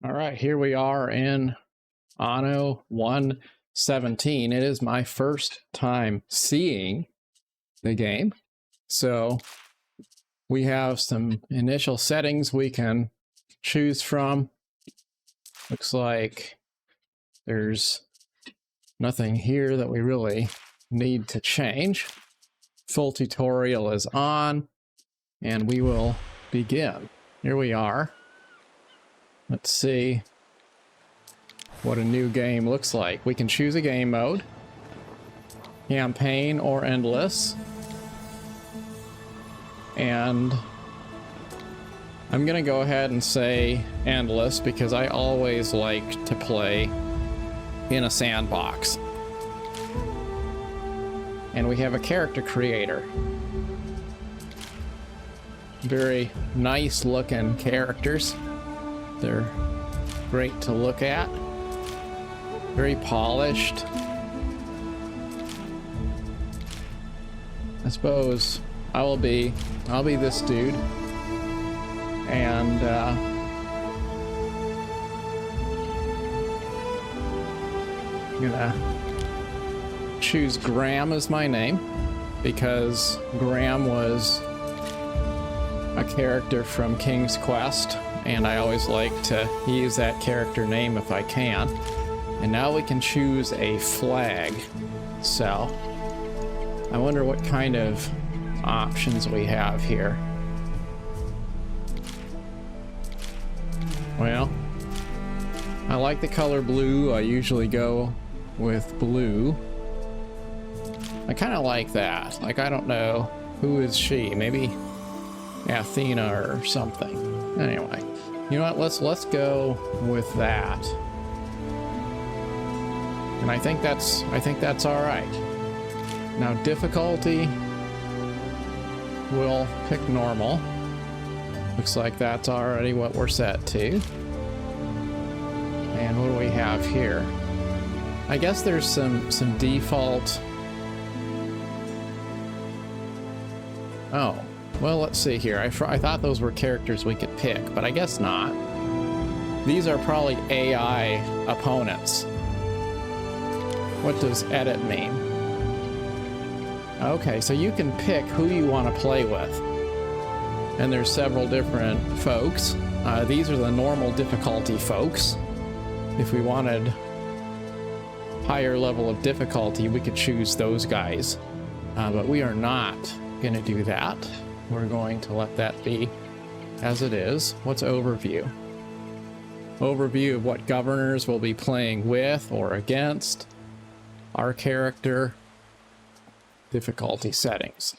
All right, here we are in Anno 1.17. It is my first time seeing the game. So we have some initial settings we can choose from. Looks like there's nothing here that we really need to change. Full tutorial is on, and we will begin. Here we are. Let's see what a new game looks like. We can choose a game mode, campaign or endless. And I'm gonna go ahead and say endless because I always like to play in a sandbox. And we have a character creator. Very nice looking characters. They're great to look at. Very polished. I suppose I'll be this dude. And I'm gonna choose Graham as my name because Graham was a character from King's Quest, and I always like to use that character name if I can. And now we can choose a flag. So I wonder what kind of options we have here. Well, I like the color blue. I usually go with blue. I kind of like that. Like, I don't know, who is she? Maybe Athena or something. Anyway, you know what? Let's go with that. And I think that's all right. Now difficulty, we'll pick normal. Looks like that's already what we're set to. And what do we have here? I guess there's some default. Oh, well, let's see here. I thought those were characters we could pick, but I guess not. These are probably AI opponents. What does edit mean? Okay, so you can pick who you want to play with. And there's several different folks. These are the normal difficulty folks. If we wanted higher level of difficulty, we could choose those guys. But we are not going to do that. We're going to let that be as it is. What's overview? Overview of what governors we'll be playing with or against. Our character. Difficulty settings.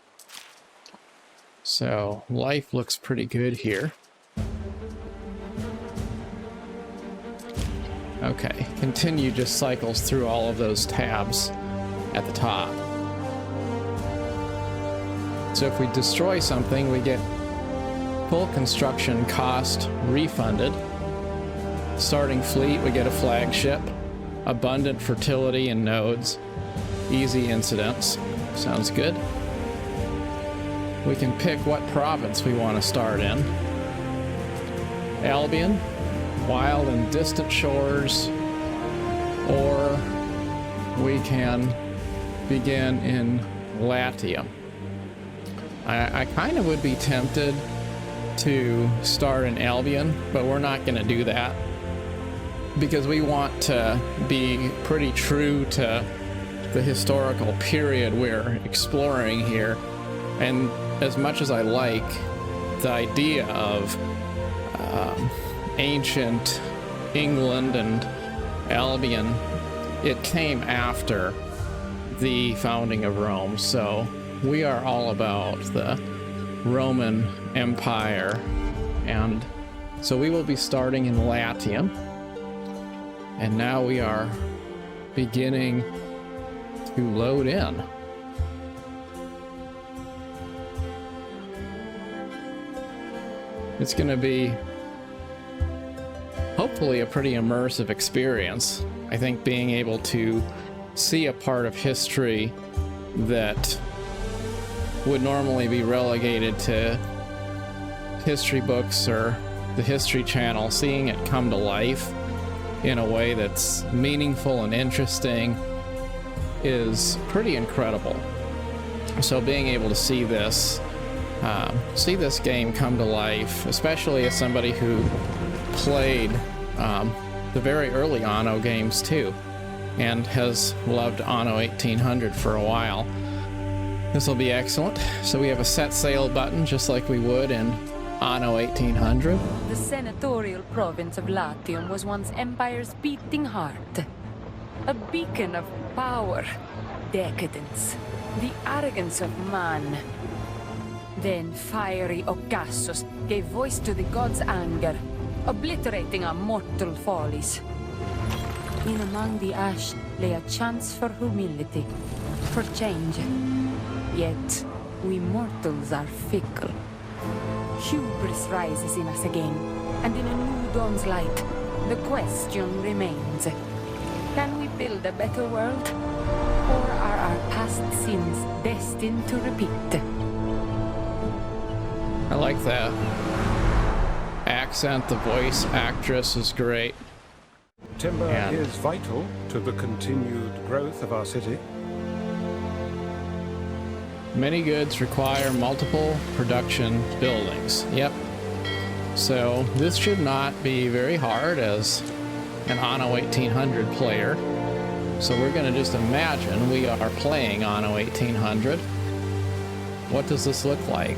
So life looks pretty good here. Okay, continue just cycles through all of those tabs at the top. So if we destroy something, we get full construction cost refunded. Starting fleet, we get a flagship. Abundant fertility and nodes. Easy incidents. Sounds good. We can pick what province we want to start in. Albion, wild and distant shores, or we can begin in Latium. I kind of would be tempted to start in Albion, but we're not going to do that because we want to be pretty true to the historical period we're exploring here. And as much as I like the idea of ancient England and Albion, it came after the founding of Rome. So we are all about the Roman Empire. And so we will be starting in Latium. And now we are beginning to load in. It's going to be hopefully a pretty immersive experience. I think being able to see a part of history that would normally be relegated to history books or the History Channel, seeing it come to life in a way that's meaningful and interesting is pretty incredible. So being able to see this game come to life, especially as somebody who played the very early Anno games too, and has loved Anno 1800 for a while, this will be excellent. So we have a set sail button just like we would in Anno 1800. The senatorial province of Latium was once Empire's beating heart. A beacon of power, decadence, the arrogance of man. Then fiery Ocassus gave voice to the gods' anger, obliterating our mortal follies. In among the ash lay a chance for humility, for change. Yet, we mortals are fickle. Hubris rises in us again, and in a new dawn's light, the question remains. Can we build a better world? Or are our past sins destined to repeat? I like that accent. The voice actress is great. Timber is vital to the continued growth of our city. Many goods require multiple production buildings. Yep. So this should not be very hard as an Anno 1800 player. So we're going to just imagine we are playing Anno 1800. What does this look like?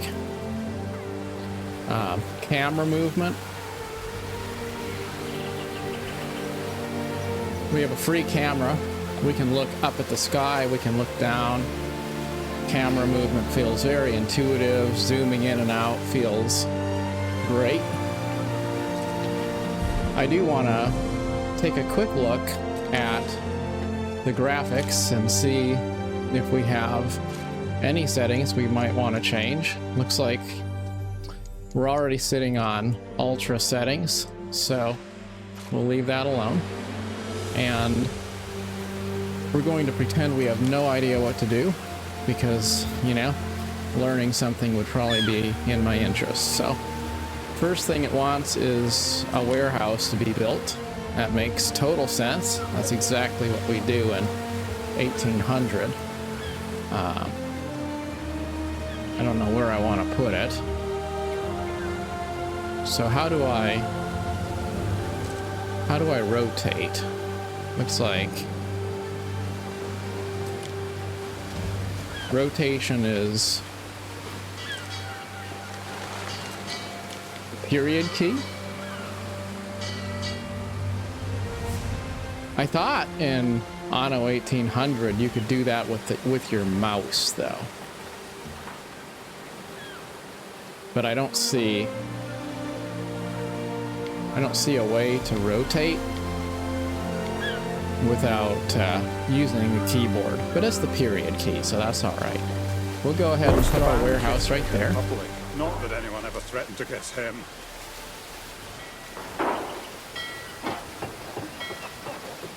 Camera movement. We have a free camera. We can look up at the sky. We can look down. Camera movement feels very intuitive. Zooming in and out feels great. I do want to take a quick look at the graphics and see if we have any settings we might want to change. Looks like we're already sitting on ultra settings, so we'll leave that alone. And we're going to pretend we have no idea what to do because, you know, learning something would probably be in my interest. So first thing it wants is a warehouse to be built. That makes total sense. That's exactly what we do in 1800. I don't know where I want to put it. So how do I rotate? Looks like rotation is period key. I thought in Anno 1800 you could do that with your mouse though. But I don't see a way to rotate without using the keyboard. But it's the period key, so that's all right. We'll go ahead and put our warehouse right there. Not that anyone ever threatened to guess him.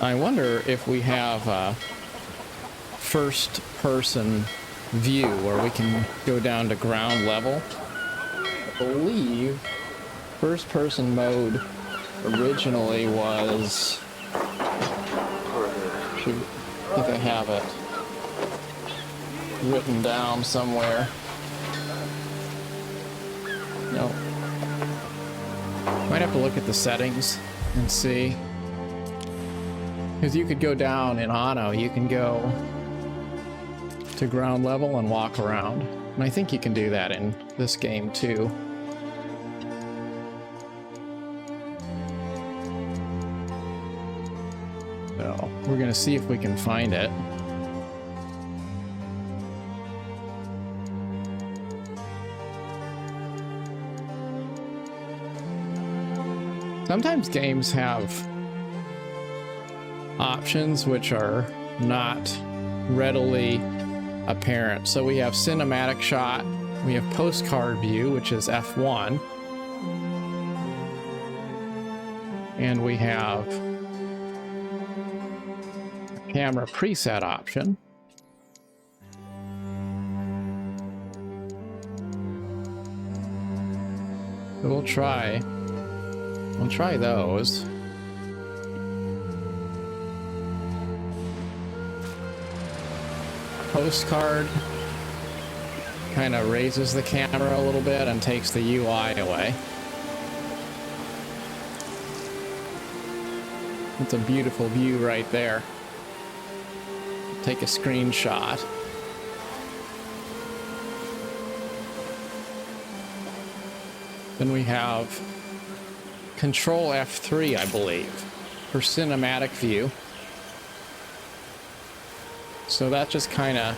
I wonder if we have a first-person view where we can go down to ground level. I believe first-person mode originally was... I think I have it written down somewhere. No. Might have to look at the settings and see. Because you could go down in Anno, you can go to ground level and walk around. And I think you can do that in this game too. So we're going to see if we can find it. Sometimes games have options which are not readily apparent. So we have cinematic shot, we have postcard view, which is F1, and we have a camera preset option. So we'll try We'll try those. Postcard kind of raises the camera a little bit and takes the UI away. It's a beautiful view right there. Take a screenshot. Then we have Control F3, I believe, for cinematic view. So that just kind of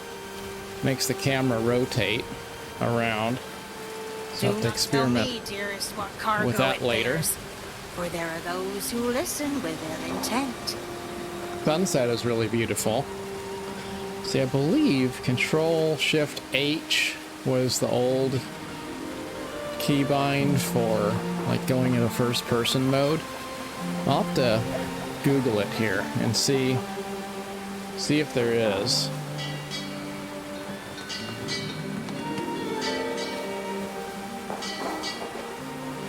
makes the camera rotate around. So I'll have to experiment with that later. For there are those who listen with their intent. Sunset is really beautiful. See, I believe Control Shift H was the old keybind for like going into first person mode. I'll have to Google it here and see if there is.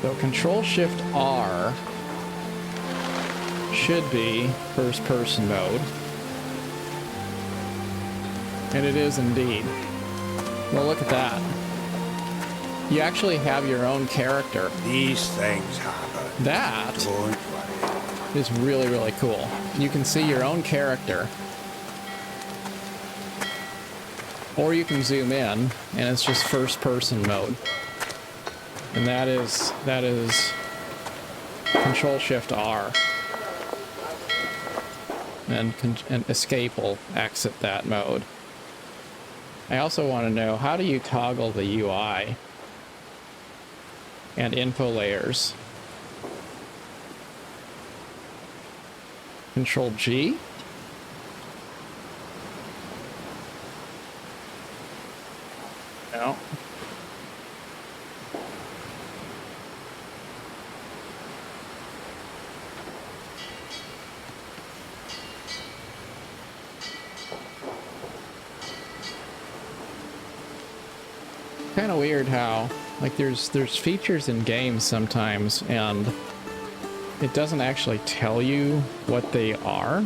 So Control Shift R should be first person mode. And it is indeed. Well, look at that. You actually have your own character. These things happen. That Don't worry. is really, really cool. You can see your own character. Or you can zoom in, and it's just first person mode. And that is Control Shift R. And escape will exit that mode. I also want to know, how do you toggle the UI and info layers? Control G? No. Kind of weird how, like, there's features in games sometimes and it doesn't actually tell you what they are.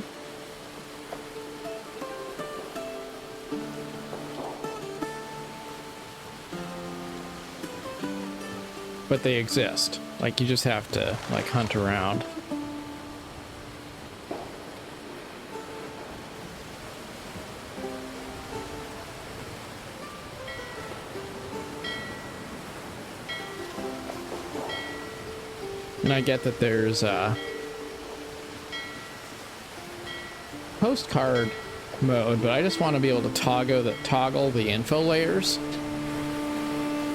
But they exist. Like, you just have to, like, hunt around. And I get that there's postcard mode, but I just want to be able to toggle the info layers.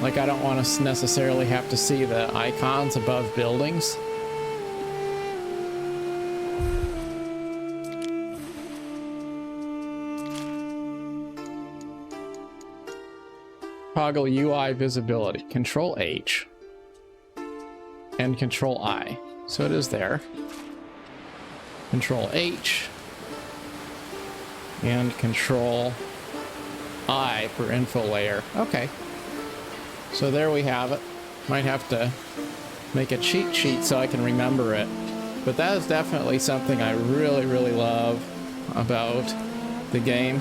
Like, I don't want to necessarily have to see the icons above buildings. Toggle UI visibility. Control H. And Control I. So it is there. Control H. And Control I for info layer. Okay. So there we have it. Might have to make a cheat sheet so I can remember it. But that is definitely something I really, really love about the game.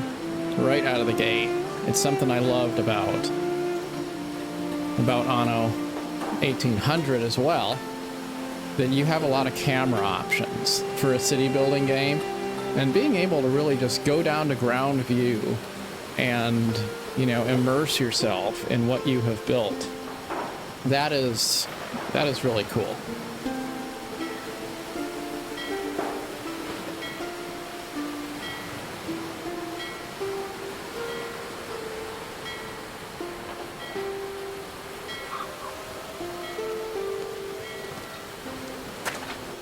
Right out of the gate. It's something I loved about Anno 1800 as well. That you have a lot of camera options for a city building game. And being able to really just go down to ground view and, you know, immerse yourself in what you have built. That is really cool.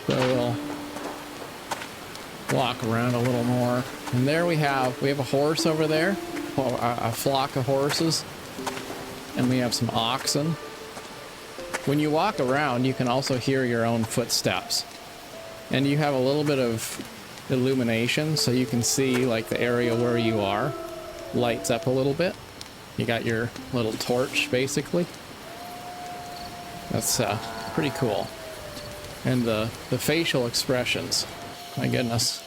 So we'll walk around a little more. And there we have a horse over there. A flock of horses, and we have some oxen. When you walk around, you can also hear your own footsteps, and you have a little bit of illumination, so you can see like the area where you are lights up a little bit. You got your little torch, basically. That's pretty cool. And the facial expressions. My goodness.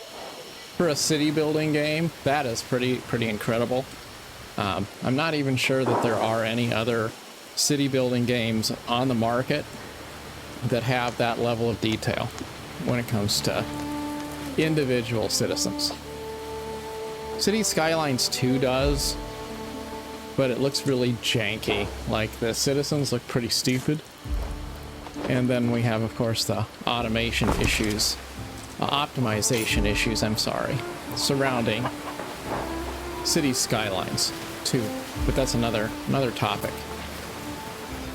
For a city building game, that is pretty incredible. I'm not even sure that there are any other city building games on the market that have that level of detail when it comes to individual citizens. City Skylines 2 does, but it looks really janky. Like, the citizens look pretty stupid. And then we have, of course, the automation issues, optimization issues, I'm sorry, surrounding City Skylines 2. But that's another topic.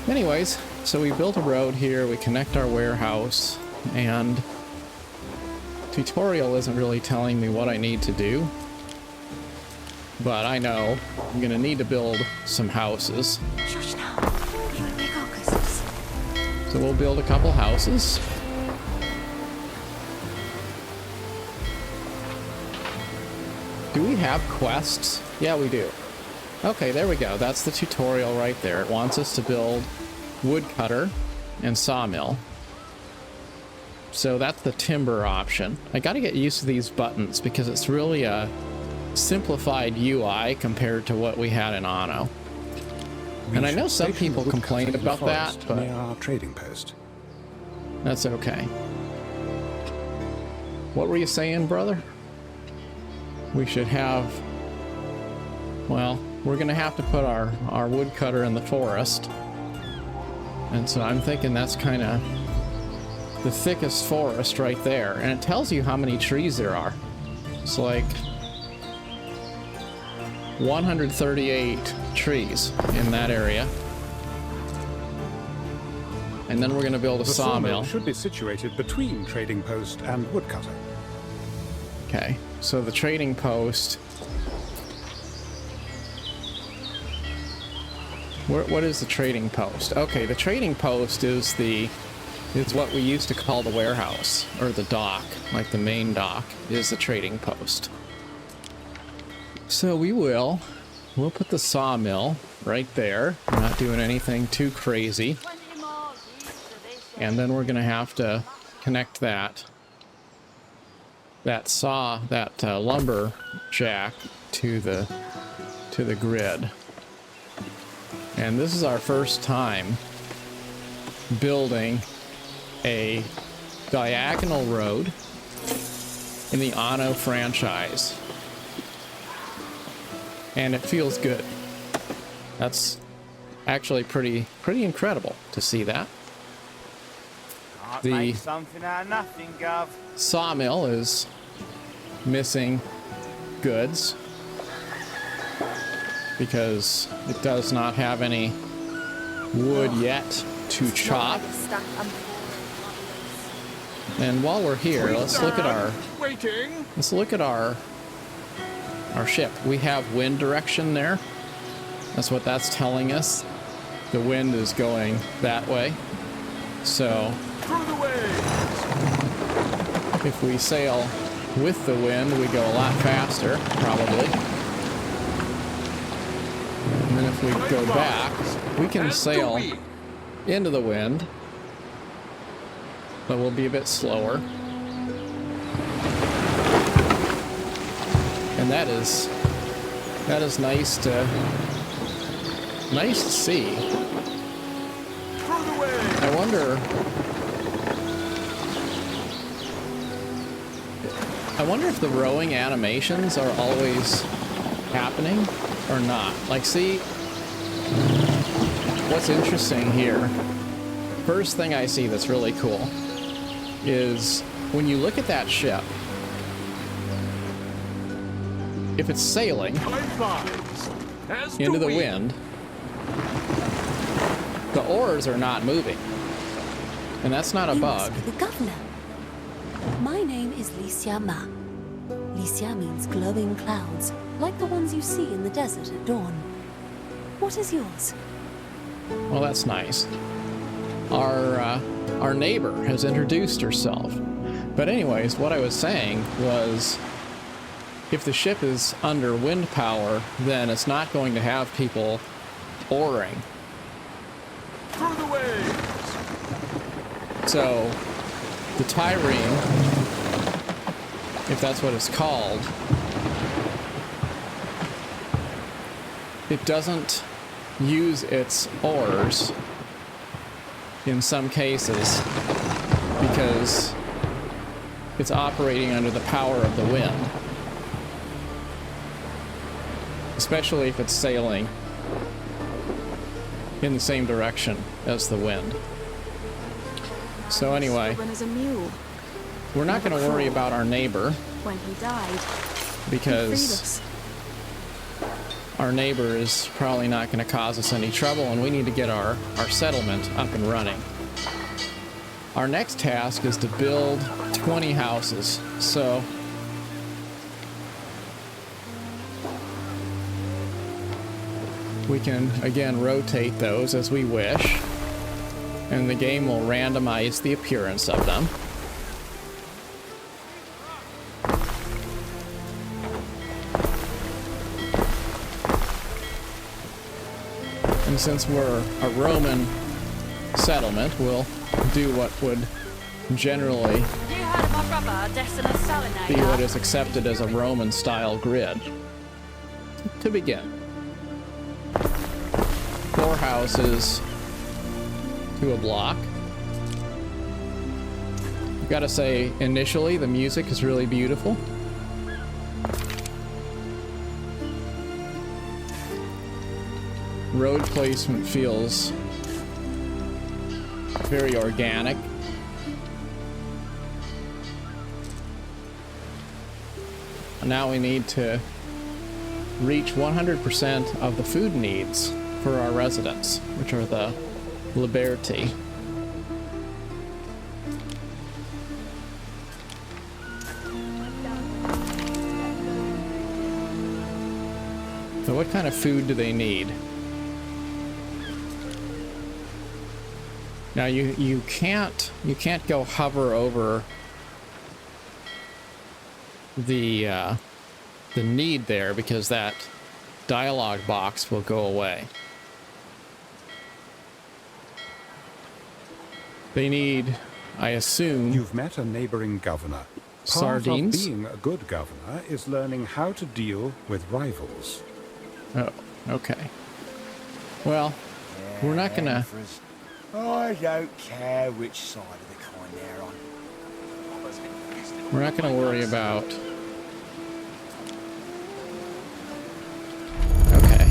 Anyways, so we built a road here, we connect our warehouse, and tutorial isn't really telling me what I need to do. But I know I'm gonna need to build some houses. So we'll build a couple houses. Do we have quests? Yeah, we do. Okay, there we go. That's the tutorial right there. It wants us to build woodcutter and sawmill. So that's the timber option. I gotta get used to these buttons because it's really a simplified UI compared to what we had in Anno. And I know some people complained about that, but near our trading post. That's okay. What were you saying, brother? We should have... Well, we're going to have to put our woodcutter in the forest. And so I'm thinking that's kind of the thickest forest right there. And it tells you how many trees there are. It's like 138 trees in that area. And then we're going to build a sawmill. Should be situated between trading post and woodcutter. Okay, so the trading post... What is the trading post? Okay, the trading post is what we used to call the warehouse, or the dock, like the main dock is the trading post. So we'll put the sawmill right there. We're not doing anything too crazy. And then we're gonna have to connect that lumber jack to the grid. And this is our first time building a diagonal road in the Anno franchise. And it feels good. That's actually pretty incredible to see that. The sawmill is missing goods because it does not have any wood yet to chop. And while we're here, let's look at our ship. We have wind direction there. That's what that's telling us. The wind is going that way. So if we sail with the wind, we go a lot faster, probably. And then if we go back, we can sail into the wind, but we'll be a bit slower. And that is nice to see. I wonder if the rowing animations are always happening or not. Like, see, what's interesting here, first thing I see that's really cool is when you look at that ship, if it's sailing into the wind, the oars are not moving. And that's not a bug. The governor. My name is Licia Ma. Licia means glowing clouds, like the ones you see in the desert at dawn. What is yours? Well, that's nice. Our neighbor has introduced herself. But anyways, what I was saying was, if the ship is under wind power, then it's not going to have people oaring. Through the waves. So the trireme, if that's what it's called, it doesn't use its ores in some cases because it's operating under the power of the wind, especially if it's sailing in the same direction as the wind. So anyway, As a mule. we're not going to worry about our neighbor When he died, he freed because us. our neighbor is probably not going to cause us any trouble, and we need to get our settlement up and running. Our next task is to build 20 houses. So we can, again, rotate those as we wish, and the game will randomize the appearance of them. And since we're a Roman settlement, we'll do what would generally You heard of my brother, Decimus be what is accepted as a Roman-style grid. To begin. 4 houses to a block. Gotta say, initially, the music is really beautiful. Road placement feels very organic. Now we need to reach 100% of the food needs for our residents, which are the Liberty. So what kind of food do they need? Now you can't go hover over the need there because that dialogue box will go away. They need, I assume, You've met a neighboring governor. sardines. Part of being a good governor is learning how to deal with rivals. Oh, okay. Well, we're not gonna. I don't care which side of the coin they're on. We're not gonna worry about. Okay.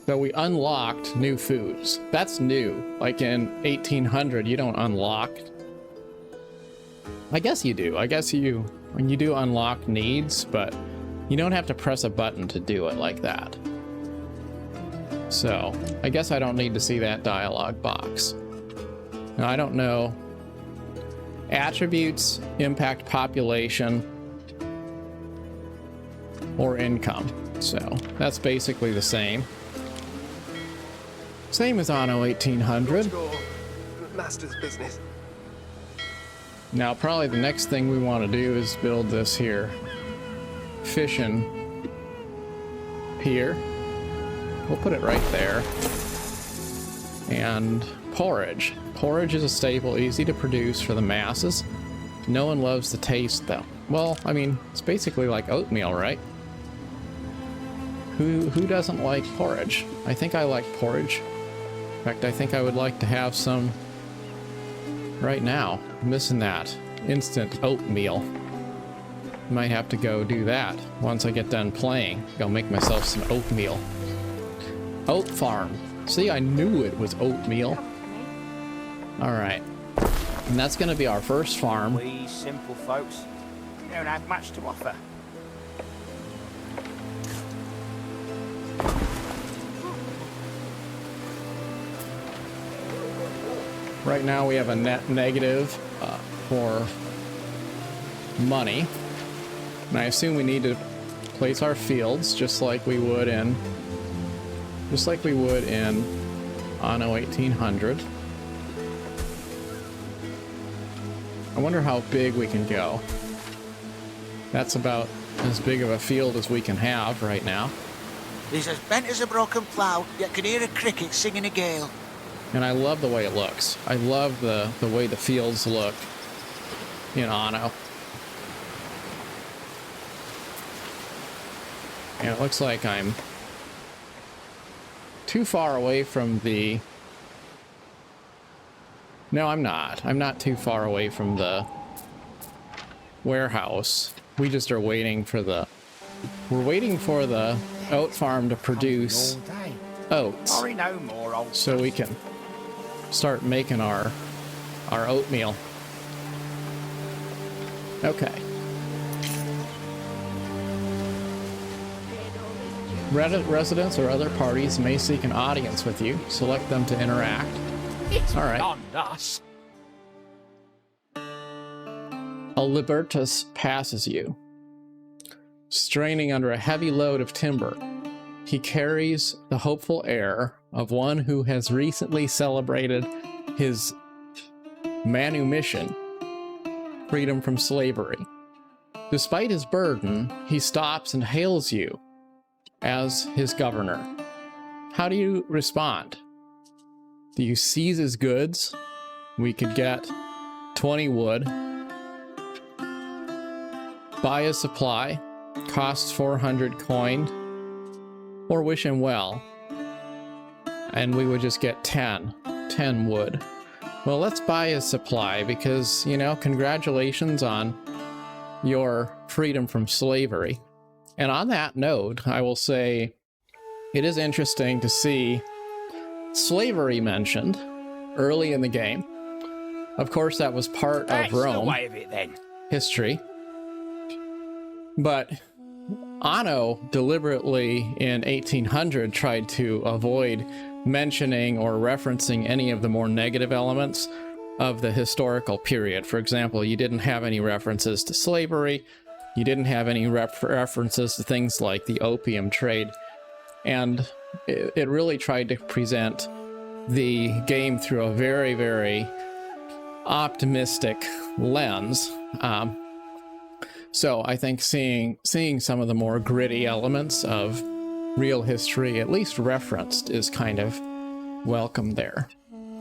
So we unlocked new foods. That's new. Like in 1800, you don't unlock. I guess you do. I guess when you do unlock needs, but you don't have to press a button to do it like that. So I guess I don't need to see that dialogue box. Now I don't know. Attributes impact population or income. So that's basically the same. Same as Anno 1800. Master's business. Now probably the next thing we want to do is build this here fishing pier. We'll put it right there. And porridge. Porridge is a staple, easy to produce for the masses. No one loves the taste though. Well, I mean, it's basically like oatmeal, right? Who doesn't like porridge? I think I like porridge. In fact, I think I would like to have some right now. I'm missing that instant oatmeal. Might have to go do that once I get done playing. Go make myself some oatmeal. Oat farm. See, I knew it was oatmeal. All right. And that's going to be our first farm. We simple folks don't have much to offer. Right now we have a net negative for money. And I assume we need to place our fields just like we would in Anno 1800. I wonder how big we can go. That's about as big of a field as we can have right now. He's as bent as a broken plough, yet can hear a cricket singing a gale. And I love the way it looks. I love the way the fields look in Anno. And it looks like I'm too far away from the... No, I'm not. I'm not too far away from the warehouse. We just are waiting for the... We're waiting for the oat farm to produce oats so we can start making our oatmeal. Okay. Residents or other parties may seek an audience with you. Select them to interact. All right. A Libertus passes you. Straining under a heavy load of timber, he carries the hopeful air of one who has recently celebrated his manumission, freedom from slavery. Despite his burden, he stops and hails you as his governor. How do you respond? Do you seize his goods? We could get 20 wood. Buy his supply. Costs 400 coin. Or wish him well. And we would just get 10 wood. Well, let's buy his supply because, you know, congratulations on your freedom from slavery. And on that note, I will say it is interesting to see slavery mentioned early in the game. Of course, that was part of Rome history. But Anno deliberately in 1800 tried to avoid mentioning or referencing any of the more negative elements of the historical period. For example, you didn't have any references to slavery. You didn't have any references to things like the opium trade. And it really tried to present the game through a very, very optimistic lens. So I think seeing some of the more gritty elements of real history, at least referenced, is kind of welcome there.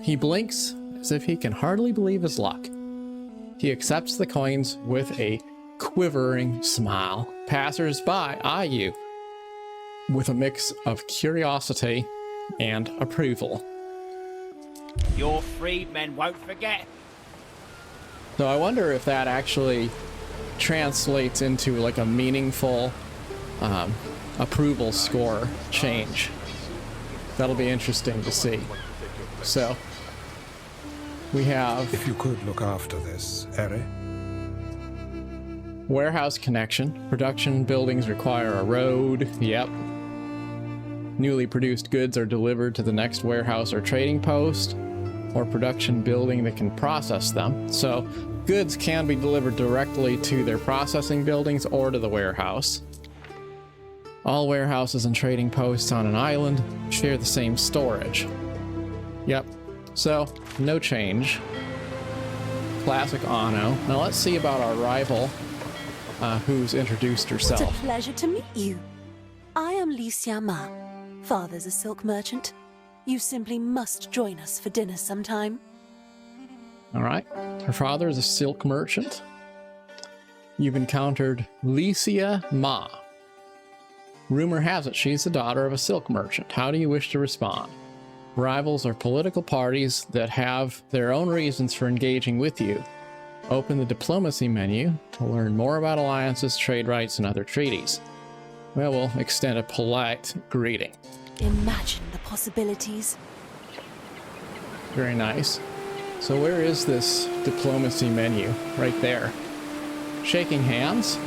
He blinks as if he can hardly believe his luck. He accepts the coins with a quivering smile. Passers-by eye you with a mix of curiosity and approval. Your freedmen won't forget. So I wonder if that actually translates into like a meaningful approval score change. That'll be interesting to see. So we have... If you could look after this, Eri. Warehouse connection. Production buildings require a road. Yep. Newly produced goods are delivered to the next warehouse or trading post, or production building that can process them. So goods can be delivered directly to their processing buildings or to the warehouse. All warehouses and trading posts on an island share the same storage. Yep. So no change. Classic Anno. Now let's see about our rival, who's introduced herself. It's a pleasure to meet you. I am Latium. Father's a silk merchant. You simply must join us for dinner sometime. All right. Her father is a silk merchant. You've encountered Licia Ma. Rumor has it she's the daughter of a silk merchant. How do you wish to respond? Rivals are political parties that have their own reasons for engaging with you. Open the diplomacy menu to learn more about alliances, trade rights, and other treaties. Well, we'll extend a polite greeting. Imagine the possibilities. Very nice. So where is this diplomacy menu? Right there. Shaking hands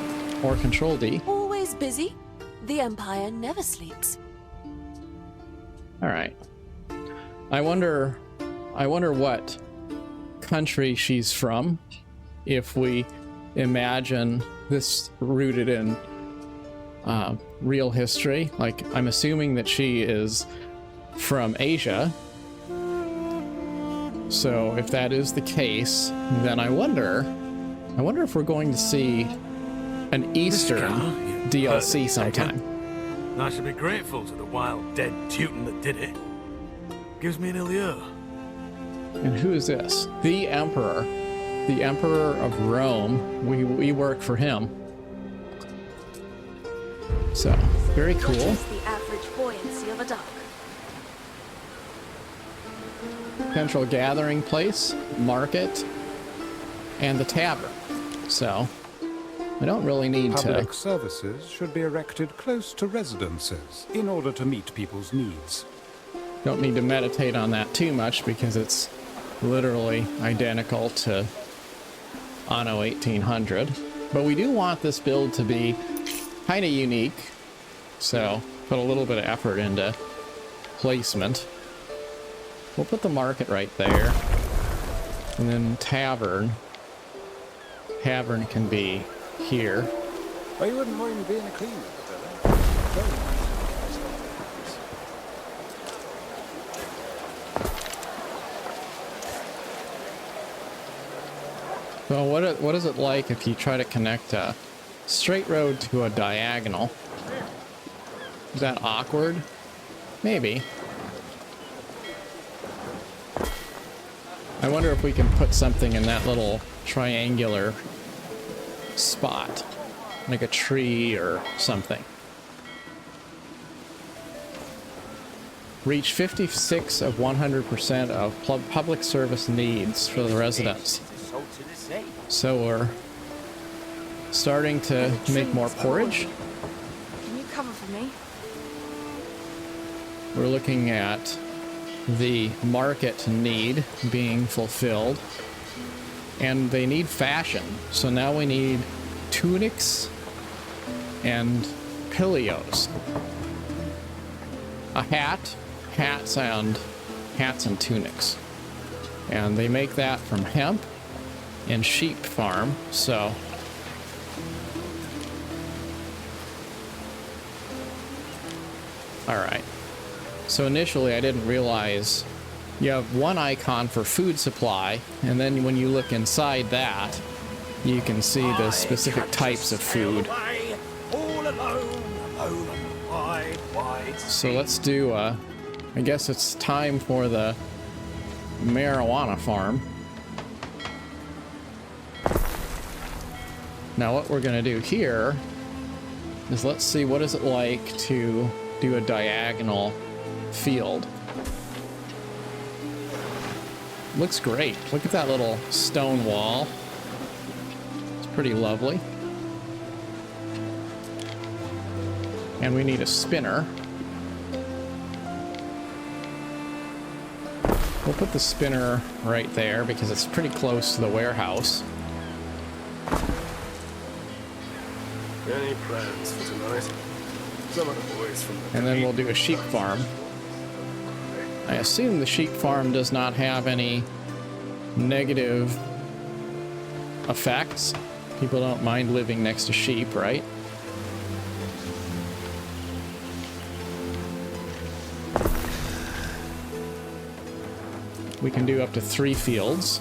or Control D. Always busy. The Empire never sleeps. All right. I wonder what country she's from. If we imagine this rooted in real history, like I'm assuming that she is from Asia. So if that is the case, then I wonder if we're going to see an Eastern DLC sometime. I should be grateful to the wild dead Teuton that did it. Gives me an allure. And who is this? The Emperor. The Emperor of Rome. We work for him. So, very cool. What is the average buoyancy of a duck? Central gathering place, market, and the tavern. So, I don't really need Public to... services should be erected close to residences in order to meet people's needs. Don't need to meditate on that too much because it's literally identical to Anno 1800. But we do want this build to be kind of unique. So, put a little bit of effort into placement. We'll put the market right there. And then tavern. Tavern can be here. Oh, you wouldn't mind being a cleaner, very nice. So what is it like if you try to connect a straight road to a diagonal? Is that awkward? Maybe. I wonder if we can put something in that little triangular spot, like a tree or something. Reach 56 of 100% of public service needs for the residents. So we're starting to make more porridge. Can you cover for me? We're looking at the market need being fulfilled. And they need fashion. So now we need tunics and pilios. A hat, hats and tunics. And they make that from hemp and sheep farm, so all right. So initially I didn't realize you have one icon for food supply, and then when you look inside that, you can see the specific types of food. So let's do, I guess it's time for the marijuana farm. Now what we're going to do here is let's see what is it like to do a diagonal field. Looks great. Look at that little stone wall. It's pretty lovely. And we need a spinner. We'll put the spinner right there because it's pretty close to the warehouse. Any plans for tonight? Some of the boys from the... And then we'll do a sheep farm. I assume the sheep farm does not have any negative effects. People don't mind living next to sheep, right? We can do up to 3 fields.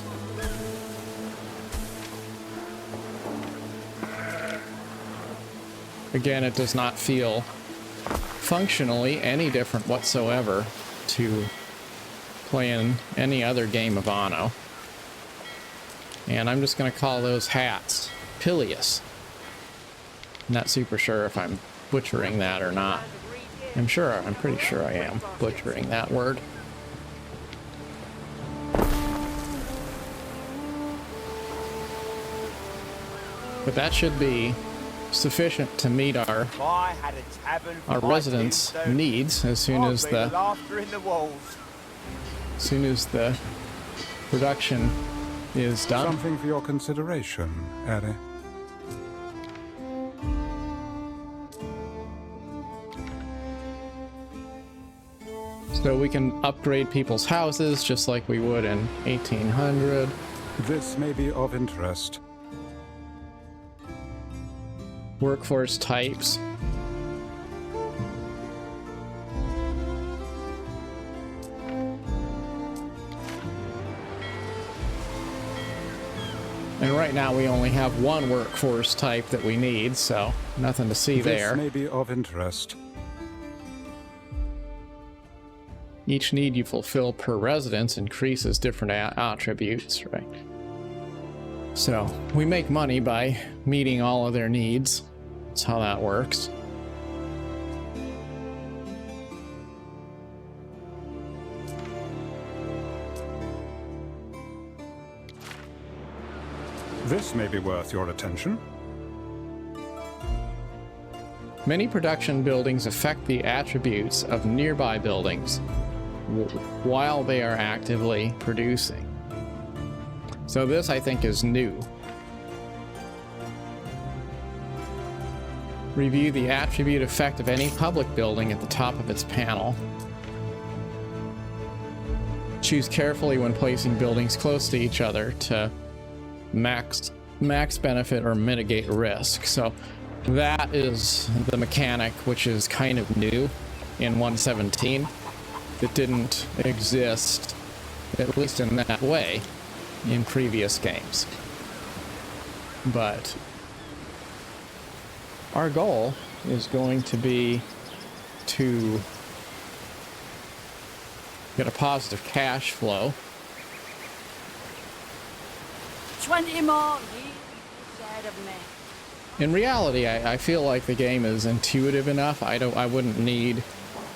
Again, it does not feel functionally any different whatsoever to play in any other game of Anno. And I'm just going to call those hats Pilius. I'm not super sure if I'm butchering that or not. I'm pretty sure I am butchering that word. But that should be sufficient to meet our residents' needs as soon as the production is done. Something for your consideration, Harry. So we can upgrade people's houses just like we would in 1800. This may be of interest. Workforce types. And right now we only have one workforce type that we need, so nothing to see there. This may be of interest. Each need you fulfill per residence increases different attributes, right? So we make money by meeting all of their needs. That's how that works. This may be worth your attention. Many production buildings affect the attributes of nearby buildings while they are actively producing. So this, I think, is new. Review the attribute effect of any public building at the top of its panel. Choose carefully when placing buildings close to each other to max benefit or mitigate risk. So that is the mechanic which is kind of new in 1.17. It didn't exist, at least in that way, in previous games. But our goal is going to be to get a positive cash flow. 20 more, ye dead of me. In reality, I feel like the game is intuitive enough. I wouldn't need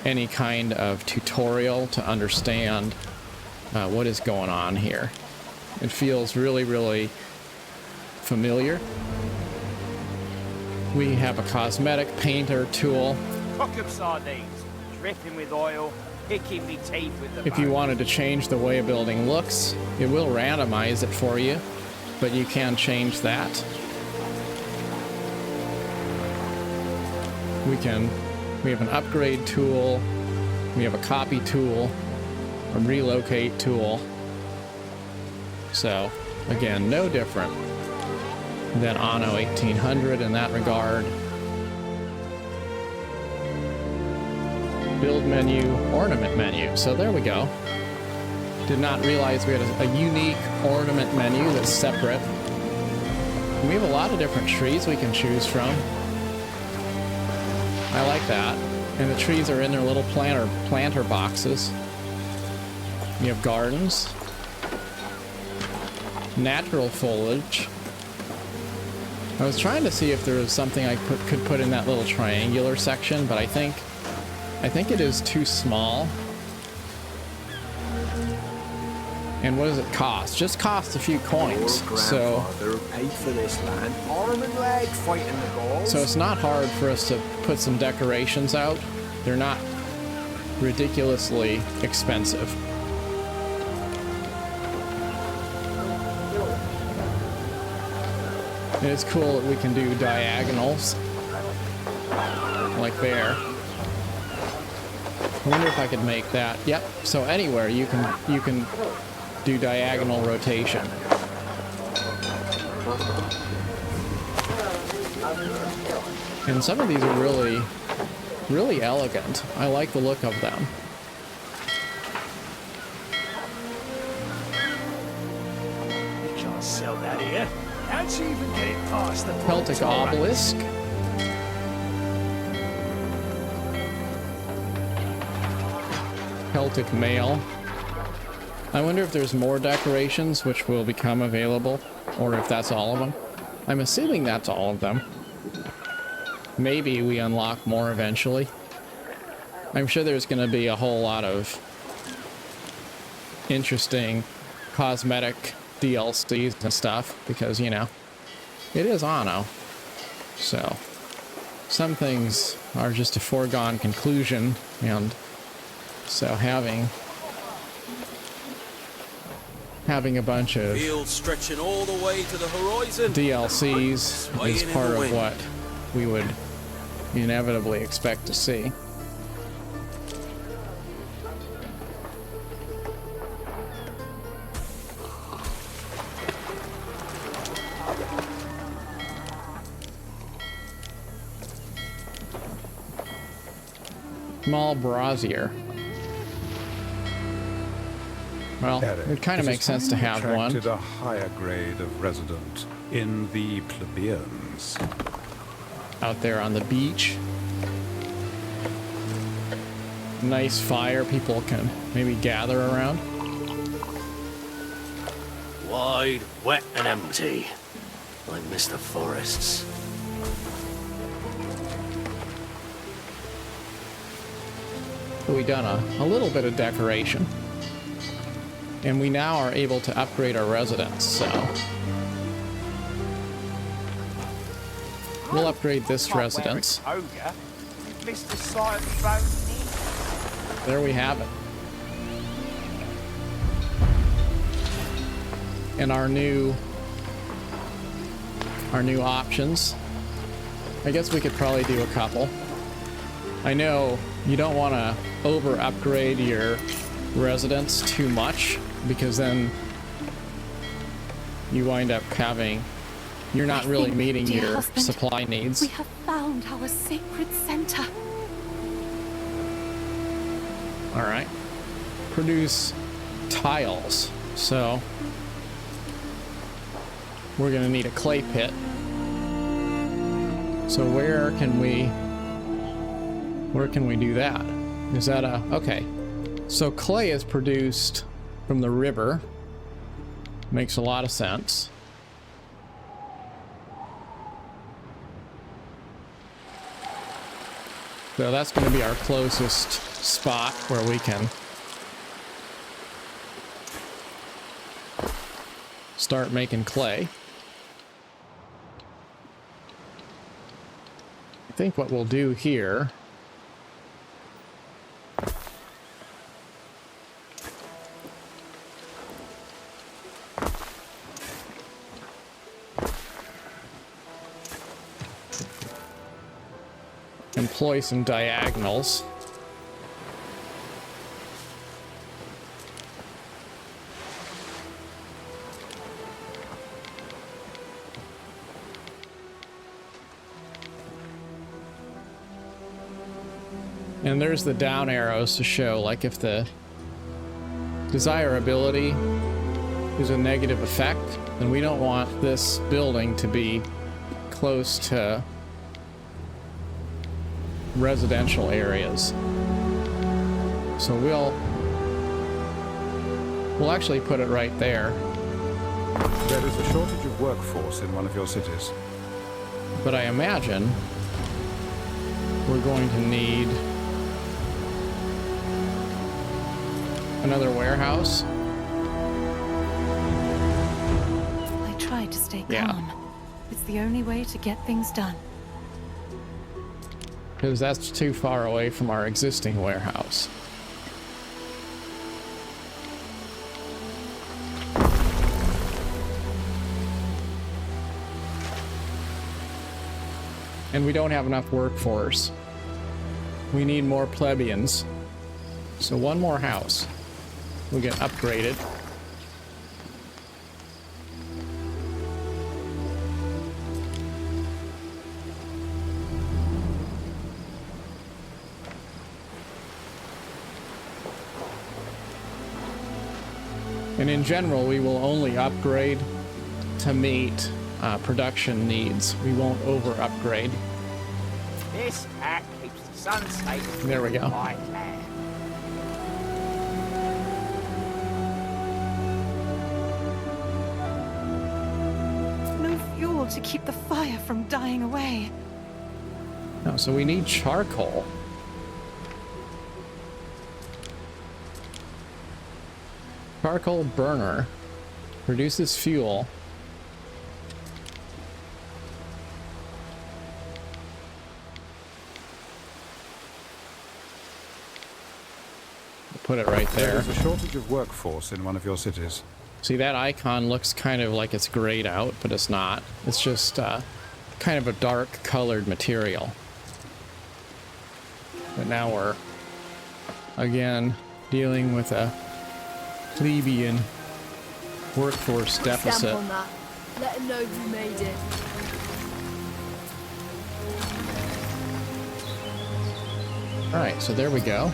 any kind of tutorial to understand what is going on here. It feels really, really familiar. We have a cosmetic painter tool. Cock of sardines, dripping with oil, picking me teeth with the If you bone. wanted to change the way a building looks, it will randomize it for you, but you can change that. We have an upgrade tool, we have a copy tool, a relocate tool. So, again, no different than Anno 1800 in that regard. Build menu, ornament menu. So there we go. Did not realize we had a unique ornament menu that's separate. We have a lot of different trees we can choose from. I like that. And the trees are in their little planter boxes. You have gardens. Natural foliage. I was trying to see if there was something I could put in that little triangular section, but I think it is too small. And what does it cost? Just costs a few coins. So paid for this land. Arm and leg fighting the balls. it's not hard for us to put some decorations out. They're not ridiculously expensive. And it's cool that we can do diagonals like there. I wonder if I could make that. Yep. So anywhere you can do diagonal rotation. And some of these are really, really elegant. I like the look of them. You can't sell that here. How'd you even get it past the Celtic obelisk. Celtic mail. I wonder if there's more decorations which will become available, or if that's all of them. I'm assuming that's all of them. Maybe we unlock more eventually. I'm sure there's going to be a whole lot of interesting cosmetic DLCs and stuff, because, you know, it is Anno. So, some things are just a foregone conclusion, and so having a bunch of Field stretching all the way to the horizon. DLCs is part of what we would inevitably expect to see. Small brazier. Well, Eric, it kind of makes sense to have one. attracted a higher grade of resident in the plebeians. Out there on the beach. nice fire people can maybe gather around. Wide, wet, and empty. Like Mr. Forest's. So we've done a little bit of decoration. And we now are able to upgrade our residence, so we'll upgrade this residence. There we have it. And our new options. I guess we could probably do a couple. I know you don't want to over upgrade your residence too much, because then you wind up having, you're not really meeting your husband, supply needs. We have found our sacred center. All right. Produce tiles. So we're going to need a clay pit. So where can we do that? Is that a, okay. So clay is produced from the river. Makes a lot of sense. So that's going to be our closest spot where we can start making clay. I think what we'll do here employ some diagonals. And there's the down arrows to show, like, if the desirability is a negative effect, then we don't want this building to be close to residential areas. So we'll actually put it right there. There is a shortage of workforce in one of your cities. But I imagine we're going to need another warehouse. I tried to stay calm. Yeah. It's the only way to get things done. Because that's too far away from our existing warehouse. And we don't have enough workforce. We need more plebeians. So one more house will get upgraded. And in general, we will only upgrade to meet production needs. We won't over upgrade. This hat keeps the sun safe. There we go. My land. No fuel to keep the fire from dying away. No, so we need charcoal. Charcoal burner produces fuel. Put it right there. There is a shortage of workforce in one of your cities. See, that icon looks kind of like it's grayed out, but it's not. It's just kind of a dark colored material. But now we're again dealing with a plebeian workforce deficit. Stamp on that. Let him know who made it. All right, so there we go.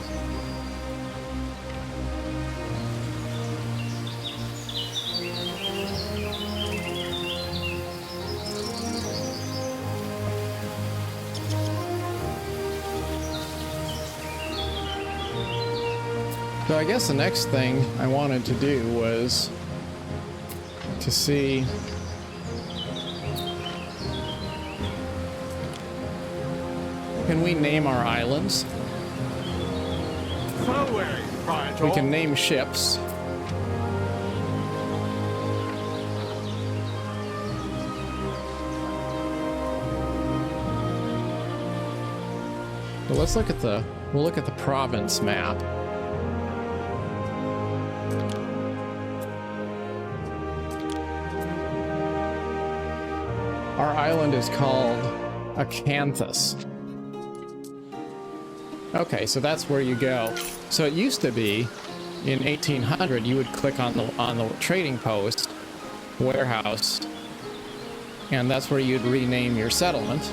So I guess the next thing I wanted to do was to see can we name our islands? We can name ships. But let's look at we'll look at the province map. Our island is called Acanthus. Okay, so that's where you go. So it used to be, in 1800, you would click on the trading post, warehouse, and that's where you'd rename your settlement.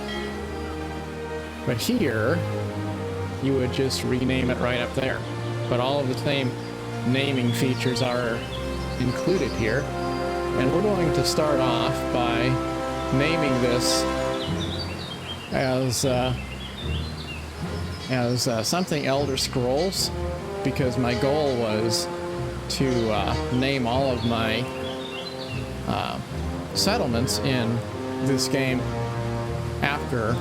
But here, you would just rename it right up there. But all of the same naming features are included here. And we're going to start off by naming this as something Elder Scrolls, because my goal was to name all of my settlements in this game after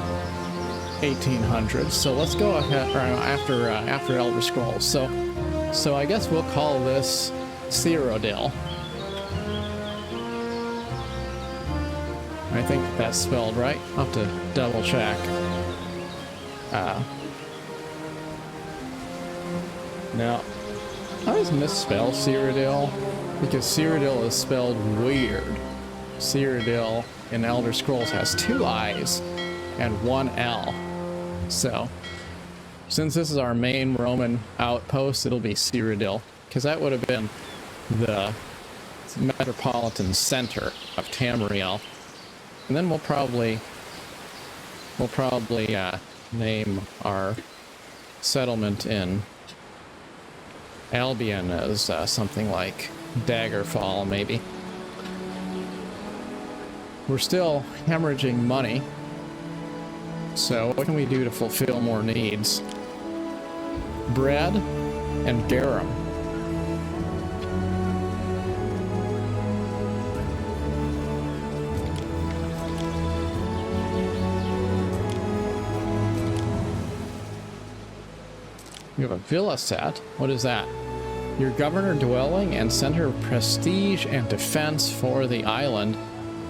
1800s. So let's go ahead, or after Elder Scrolls. So I guess we'll call this Cyrodiil. I think that's spelled right. I'll have to double check. Now, I always misspell Cyrodiil because Cyrodiil is spelled weird. Cyrodiil in Elder Scrolls has 2 I's and 1 L. So, since this is our main Roman outpost, it'll be Cyrodiil, because that would have been the metropolitan center of Tamriel. And then we'll probably name our settlement in Albion as something like Daggerfall, maybe. We're still hemorrhaging money, so what can we do to fulfill more needs? Bread and garum. We have a villa set. What is that? Your governor dwelling and center of prestige and defense for the island.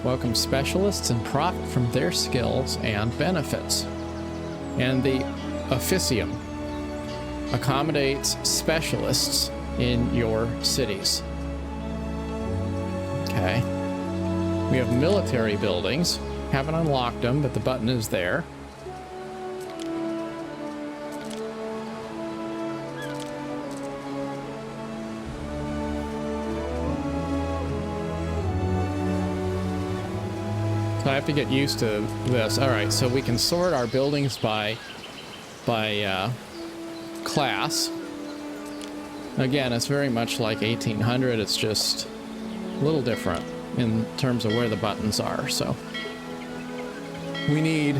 Welcome specialists and profit from their skills and benefits. And the officium accommodates specialists in your cities. Okay. We have military buildings. Haven't unlocked them, but the button is there. So I have to get used to this. All right, so we can sort our buildings by class. Again, it's very much like 1800. It's just a little different in terms of where the buttons are. So we need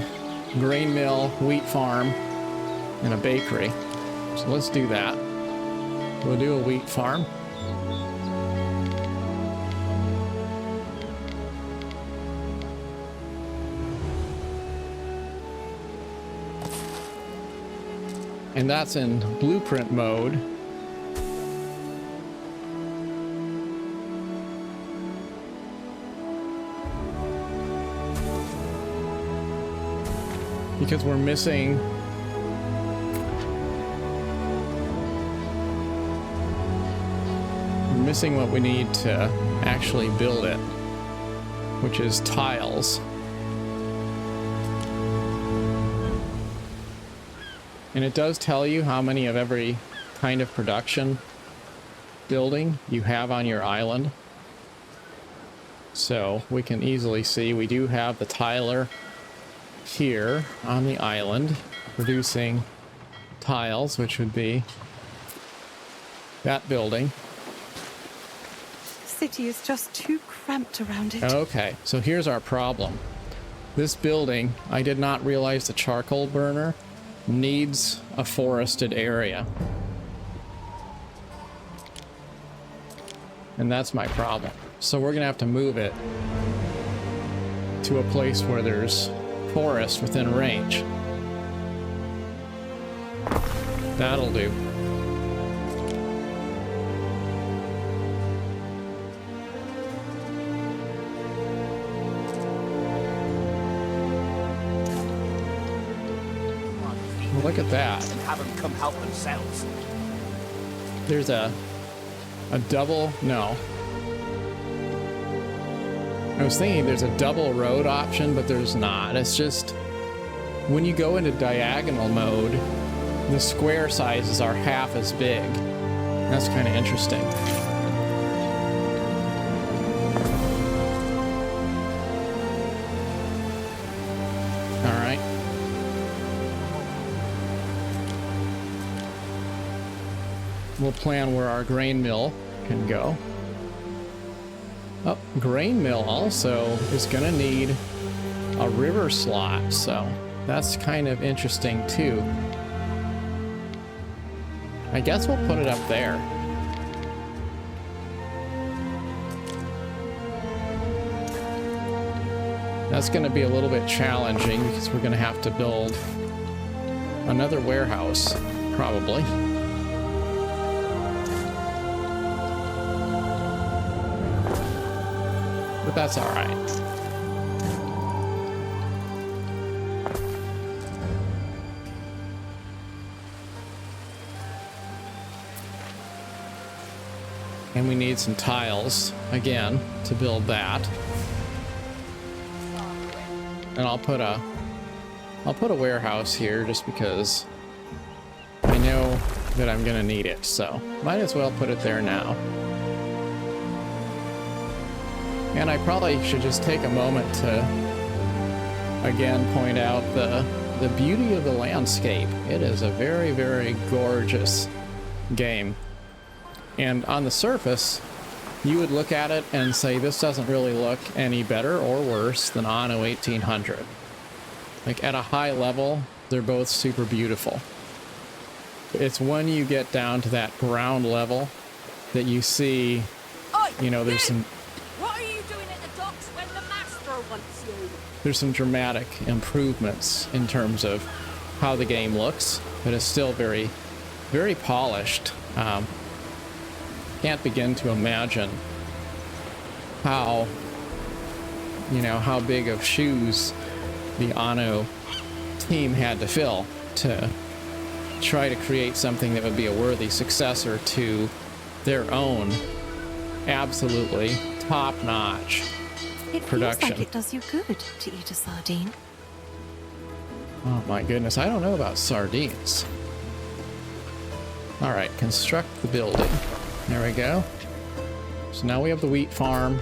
grain mill, wheat farm, and a bakery. So let's do that. We'll do a wheat farm. And that's in blueprint mode. Because we're missing what we need to actually build it, which is tiles. And it does tell you how many of every kind of production building you have on your island. So we can easily see we do have the tiler here on the island producing tiles, which would be that building. The city is just too cramped around it. Okay, so here's our problem. This building, I did not realize the charcoal burner needs a forested area. And that's my problem. So we're gonna have to move it to a place where there's forest within range. That'll do. Well, look at that. And have them come help themselves. There's a double, no. I was thinking there's a double road option, but there's not. It's just when you go into diagonal mode, the square sizes are half as big. That's kind of interesting. All right. We'll plan where our grain mill can go. Oh, grain mill also is going to need a river slot, so that's kind of interesting too. I guess we'll put it up there. That's going to be a little bit challenging because we're going to have to build another warehouse, probably. But that's all right. And we need some tiles again to build that. And I'll put a warehouse here just because I know that I'm gonna need it, so might as well put it there now. And I probably should just take a moment to again point out the beauty of the landscape. It is a very, very gorgeous game. And on the surface, you would look at it and say, this doesn't really look any better or worse than Anno 1800. Like at a high level, they're both super beautiful. It's when you get down to that ground level that you see, you know, there's some... What are you doing at the docks when the master wants you? There's some dramatic improvements in terms of how the game looks, but it's still very, very polished. Can't begin to imagine how, you know, how big of shoes the Anno team had to fill to try to create something that would be a worthy successor to their own absolutely top-notch production. Feels like it does you good to eat a sardine. Oh my goodness, I don't know about sardines. All right, construct the building. There we go. So now we have the wheat farm.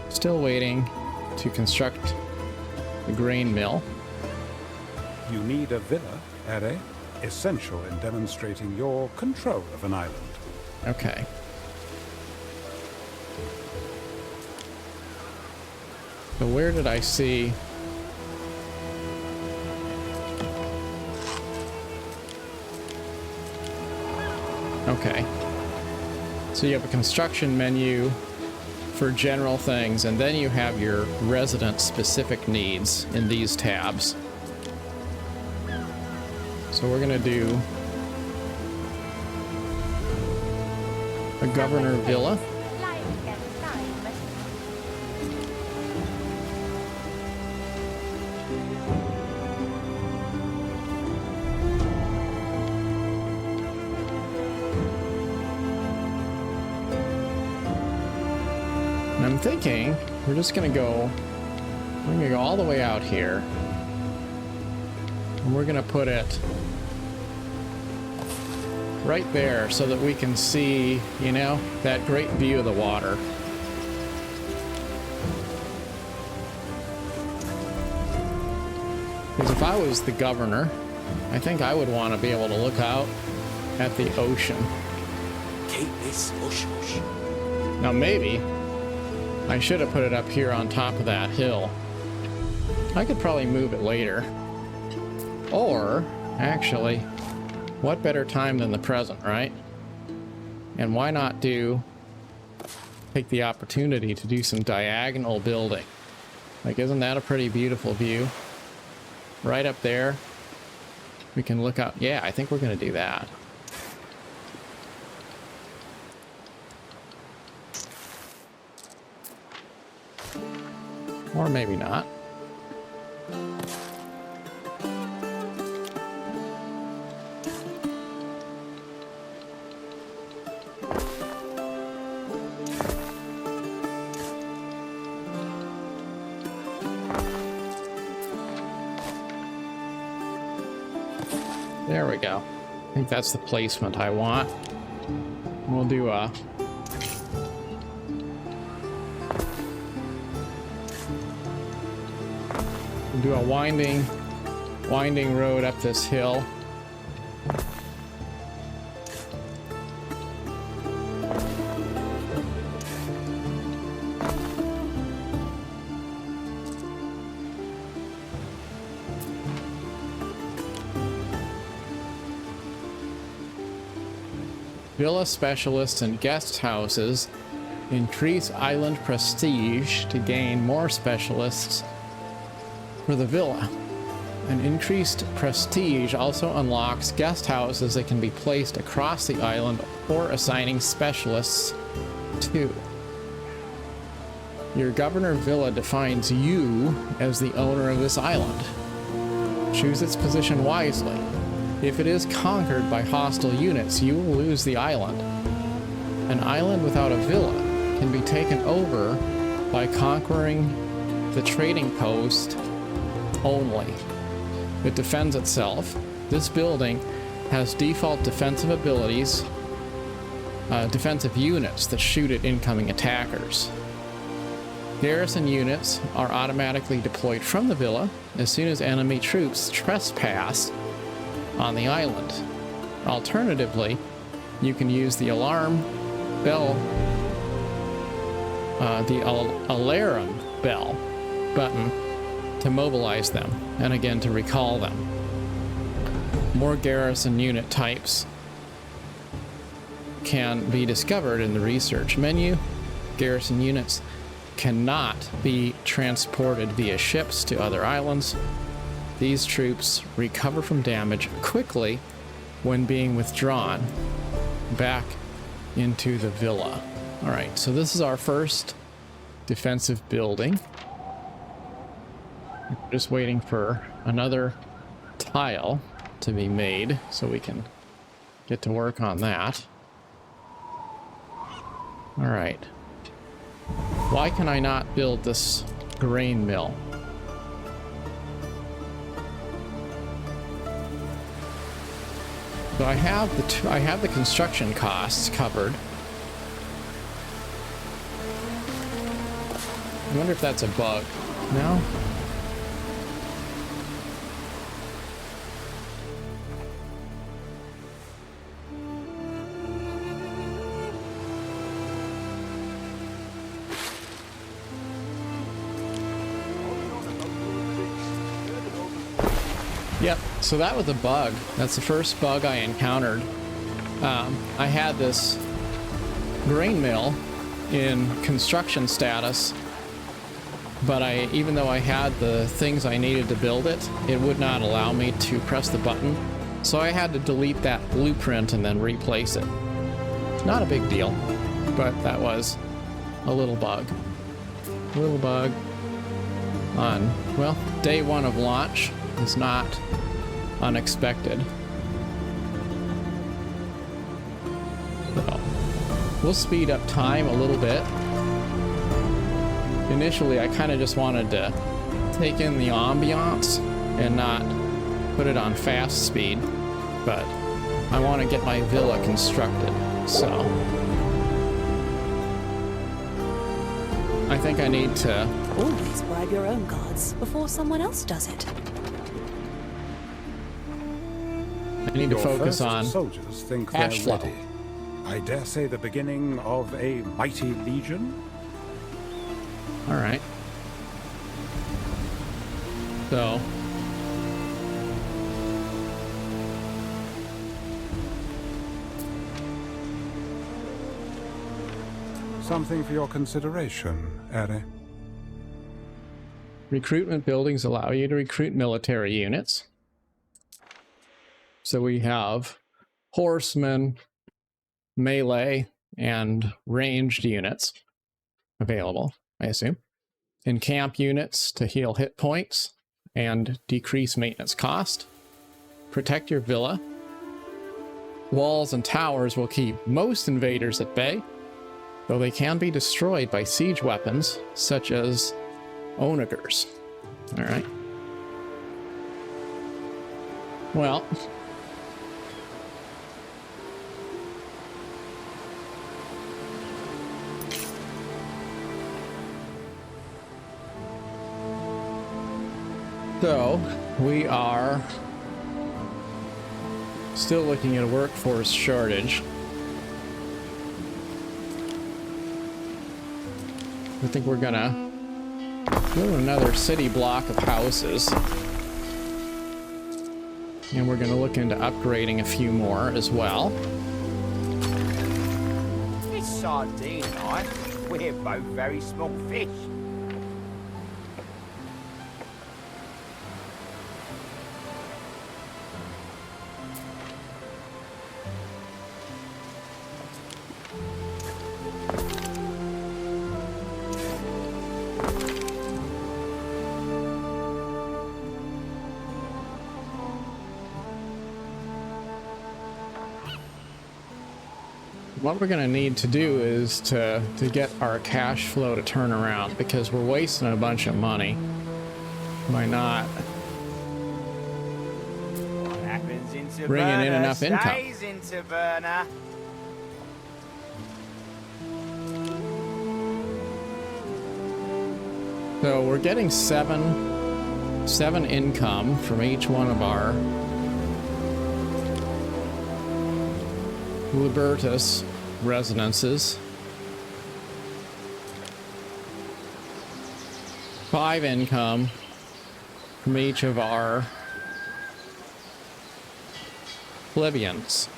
Still waiting to construct the grain mill. You need a villa, Ere, essential in demonstrating your control of an island. Okay. So where did I see... Okay. So you have a construction menu for general things, and then you have your resident-specific needs in these tabs. So we're gonna do a governor villa. And I'm thinking we're just gonna go, we're gonna go all the way out here, and we're gonna put it right there so that we can see, you know, that great view of the water. Because if I was the governor, I think I would want to be able to look out at the ocean. Keep this hush-hush. Now maybe I should have put it up here on top of that hill. I could probably move it later. Or, actually, what better time than the present, right? And why not do take the opportunity to do some diagonal building. Like, isn't that a pretty beautiful view? Right up there. We can look out. Yeah, I think we're going to do that. Or maybe not. There we go. I think that's the placement I want. We'll do a winding road up this hill. Villa specialists and guest houses increase island prestige to gain more specialists for the villa. An increased prestige also unlocks guest houses that can be placed across the island or assigning specialists to. Your governor villa defines you as the owner of this island. Choose its position wisely. If it is conquered by hostile units, you will lose the island. An island without a villa can be taken over by conquering the trading post only. It defends itself. This building has default defensive abilities, defensive units that shoot at incoming attackers. Garrison units are automatically deployed from the villa as soon as enemy troops trespass on the island. Alternatively, you can use the alarm bell, the alarum bell button to mobilize them, and again to recall them. More garrison unit types can be discovered in the research menu. Garrison units cannot be transported via ships to other islands. These troops recover from damage quickly when being withdrawn back into the villa. All right, so this is our first defensive building. We're just waiting for another tile to be made so we can get to work on that. All right. Why can I not build this grain mill? So I have the construction costs covered. I wonder if that's a bug. No? Yep, so that was a bug. That's the first bug I encountered. I had this grain mill in construction status, but even though I had the things I needed to build it, it would not allow me to press the button. So I had to delete that blueprint and then replace it. Not a big deal, but that was a little bug. A little bug on, well, day one of launch. Is not unexpected. So, we'll speed up time a little bit. Initially, I kind of just wanted to take in the ambiance and not put it on fast speed, but I want to get my villa constructed, so I think I need to always bribe your own guards before someone else does it. I need to focus on soldiers think cash they're flow. ready. I dare say the beginning of a mighty legion. All right. So Something for your consideration, Eri. Recruitment buildings allow you to recruit military units. So we have horsemen, melee, and ranged units available, I assume. And camp units to heal hit points and decrease maintenance cost. Protect your villa. Walls and towers will keep most invaders at bay, though they can be destroyed by siege weapons such as onagers. All right. Well, so we are still looking at a workforce shortage. I think we're gonna build another city block of houses. And we're gonna look into upgrading a few more as well. This sardine and I, we're both very small fish. What we're gonna need to do is to get our cash flow to turn around, because we're wasting a bunch of money by not What happens in Taverna bringing in enough income. stays in Taverna. So we're getting seven income from each one of our Libertas residences. 5 income from each of our plebeians.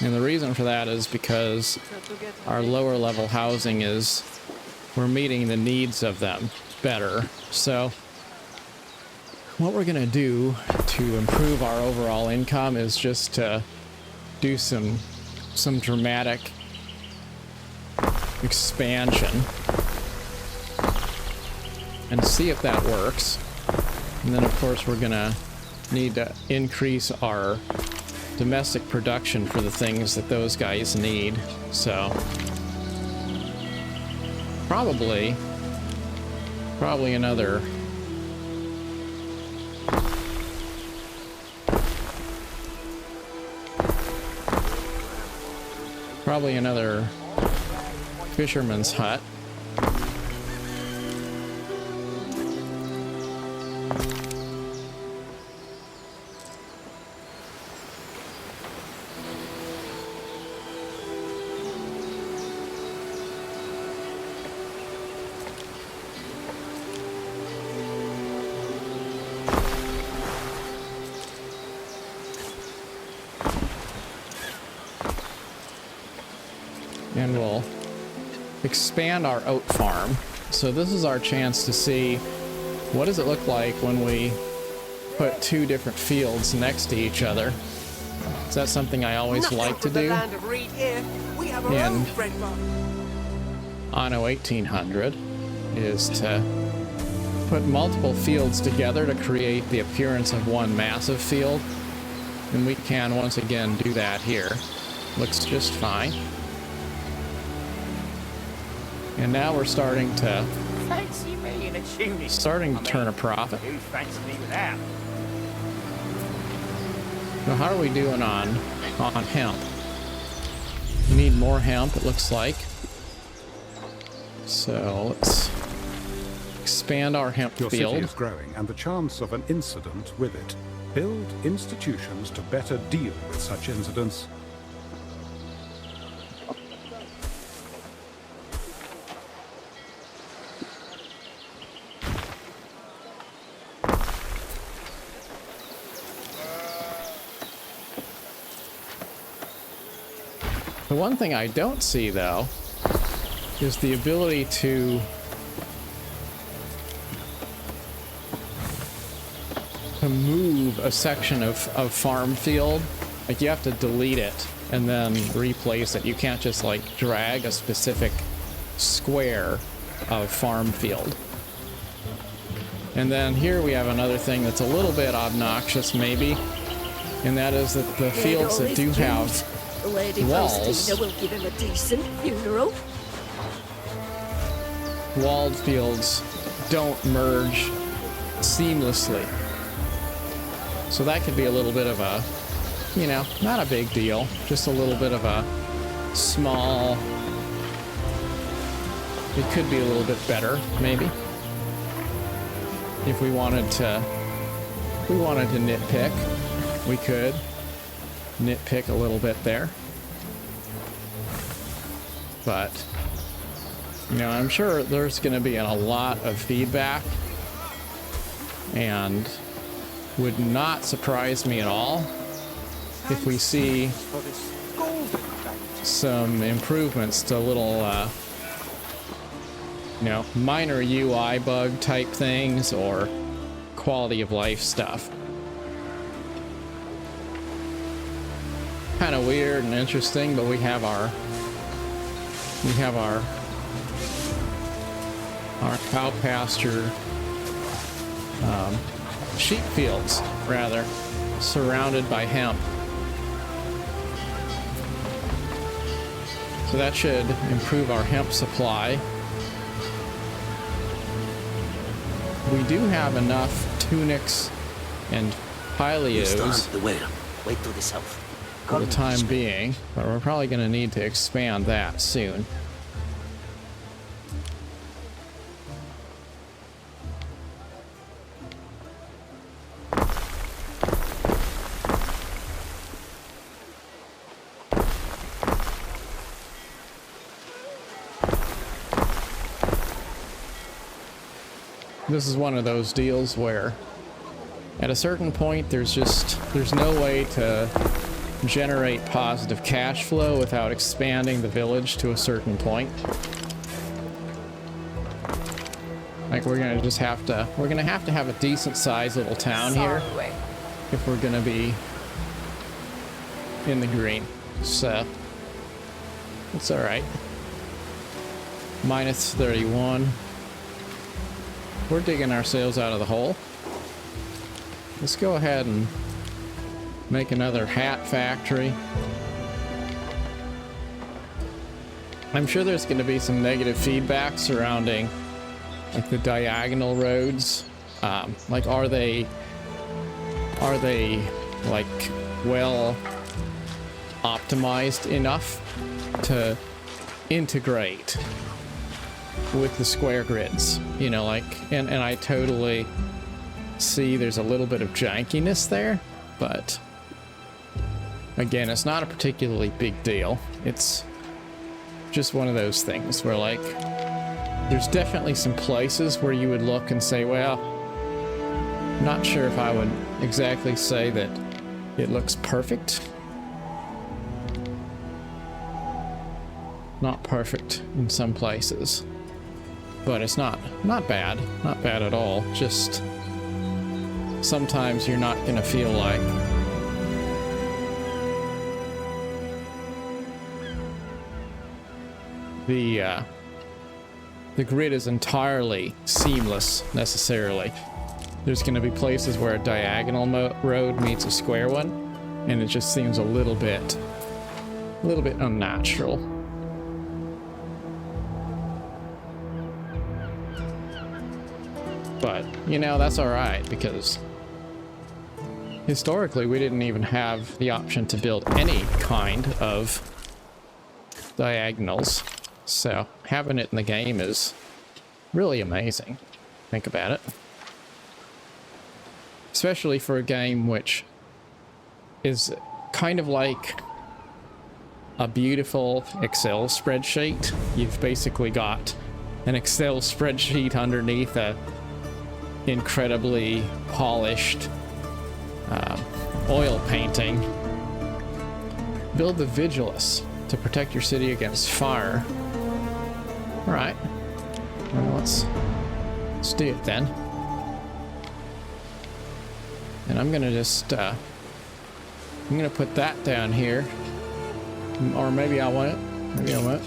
And the reason for that is because our lower level housing is, we're meeting the needs of them better. So what we're gonna do to improve our overall income is just to do some dramatic expansion and see if that works. And then of course we're gonna need to increase our domestic production for the things that those guys need. So probably another fisherman's hut. And we'll expand our oat farm. So this is our chance to see what does it look like when we put 2 different fields next to each other. Is that something I always like to do? In Anno 1800 is to put multiple fields together to create the appearance of one massive field. And we can once again do that here. Looks just fine. And now we're starting to Fancy me in a tunic. turn a profit. Who fancy me without? So how are we doing on hemp? We need more hemp, it looks like. So let's expand our hemp Your field. city is growing, and the chance of an incident with it. Build institutions to better deal with such incidents. The one thing I don't see, though, is the ability to move a section of farm field. Like, you have to delete it and then replace it. You can't just like drag a specific square of farm field. And then here we have another thing that's a little bit obnoxious maybe, and that is that the fields that do have walls, will give him a decent funeral. walled fields don't merge seamlessly. So that could be a little bit of a, you know, not a big deal, just a little bit of a small, it could be a little bit better, maybe. If we wanted to nitpick, we could nitpick a little bit there. But, you know, I'm sure there's going to be a lot of feedback, and would not surprise me at all if we see some improvements to little, you know, minor UI bug type things or quality of life stuff. Kind of weird and interesting, but we have our cow pasture, sheep fields rather, surrounded by hemp. So that should improve our hemp supply. We do have enough tunics and pileos Wait till the south. for the time being, but we're probably going to need to expand that soon. This is one of those deals where at a certain point there's no way to generate positive cash flow without expanding the village to a certain point. Like, we're gonna have to have a decent sized little town here if we're gonna be in the green. So it's all right. Minus 31. We're digging ourselves out of the hole. Let's go ahead and make another hat factory. I'm sure there's going to be some negative feedback surrounding like the diagonal roads. Like, are they like well optimized enough to integrate with the square grids, you know, like, and I totally see there's a little bit of jankiness there, but again, it's not a particularly big deal. It's just one of those things where, like, there's definitely some places where you would look and say, well, I'm not sure if I would exactly say that it looks perfect. Not perfect in some places. But it's not bad at all. Just sometimes you're not gonna feel like the grid is entirely seamless necessarily. There's gonna be places where a diagonal road meets a square one, and it just seems a little bit unnatural. But, you know, that's alright, because historically we didn't even have the option to build any kind of diagonals. So having it in the game is really amazing. Think about it. Especially for a game which is kind of like a beautiful Excel spreadsheet. You've basically got an Excel spreadsheet underneath a incredibly polished oil painting. Build the Vigilus to protect your city against fire. All right. Well, let's do it then. And I'm gonna just I'm gonna put that down here, or maybe I want it. Maybe I won't,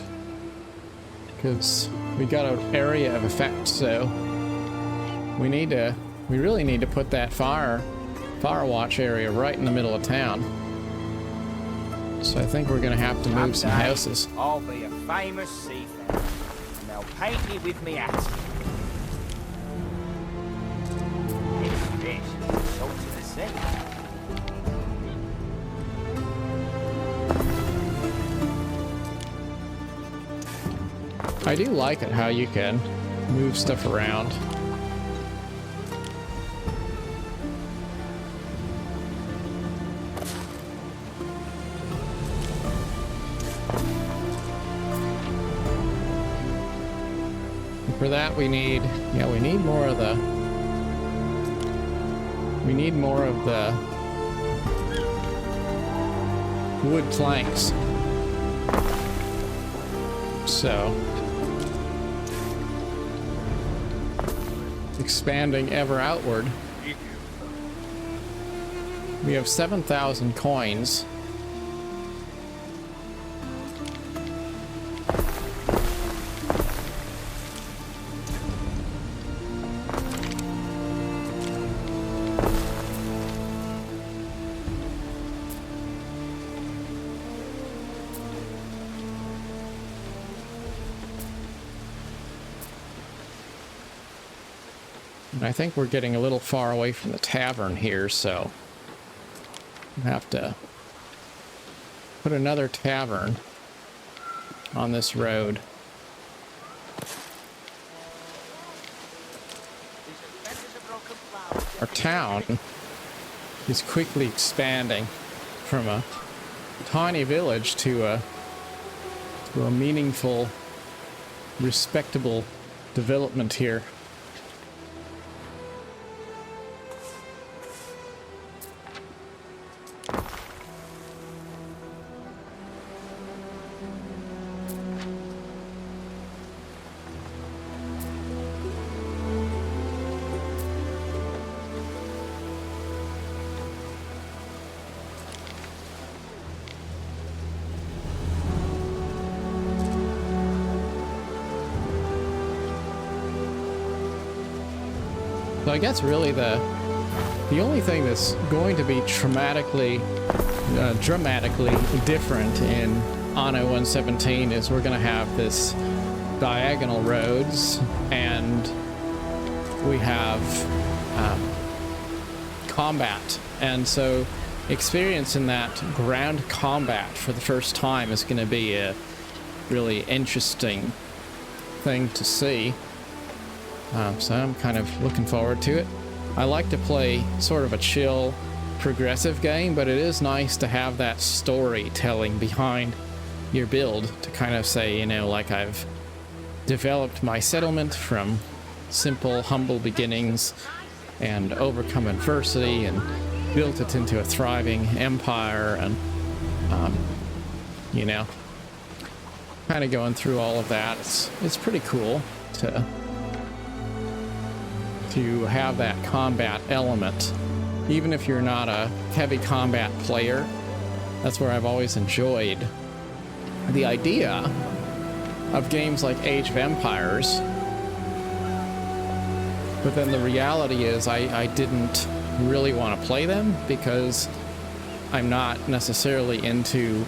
because we got an area of effect. So we really need to put that fire watch area right in the middle of town. So I think we're gonna have to move some houses. I'll be a famous seafarer, and they'll paint me with me hat. It's fish, salt to the sea. I do like it how you can move stuff around. For that we need more of the wood planks. So expanding ever outward. We have 7,000 coins. And I think we're getting a little far away from the tavern here, so we'll have to put another tavern on this road. Our town is quickly expanding from a tiny village to a meaningful, respectable development here. So I guess really the only thing that's going to be dramatically different in Anno 117 is we're going to have this diagonal roads, and we have combat, and so experiencing that ground combat for the first time is going to be a really interesting thing to see. So I'm kind of looking forward to it. I like to play sort of a chill, progressive game, but it is nice to have that storytelling behind your build to kind of say, you know, like I've developed my settlement from simple, humble beginnings and overcome adversity and built it into a thriving empire, and, you know, kind of going through all of that. It's pretty cool to have that combat element, even if you're not a heavy combat player. That's where I've always enjoyed the idea of games like Age of Empires, but then the reality is I didn't really want to play them because I'm not necessarily into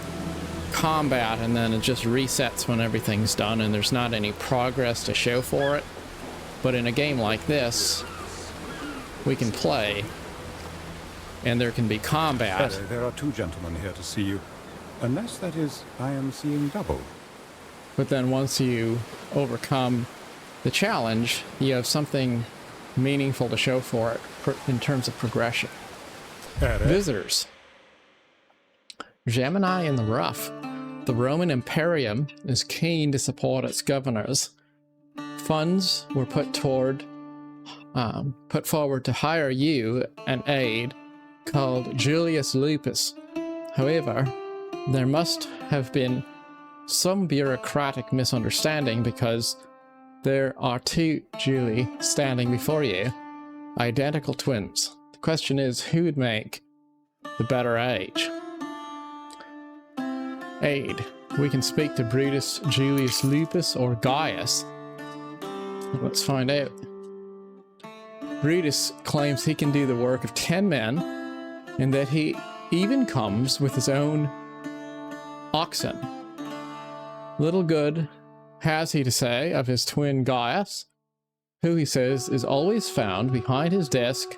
combat, and then it just resets when everything's done and there's not any progress to show for it. But in a game like this, we can play, and there can be combat. There are two gentlemen here to see you. Unless, that is, I am seeing double. But then once you overcome the challenge, you have something meaningful to show for it in terms of progression. Visitors. Gemini in the rough. The Roman Imperium is keen to support its governors. Funds were put forward to hire you an aide called Julius Lupus. However, there must have been some bureaucratic misunderstanding because there are two Julie standing before you, identical twins. The question is, who would make the better age? Aid. We can speak to Brutus, Julius Lupus, or Gaius. Let's find out. Brutus claims he can do the work of 10 men, and that he even comes with his own oxen. Little good has he to say of his twin Gaius, who he says is always found behind his desk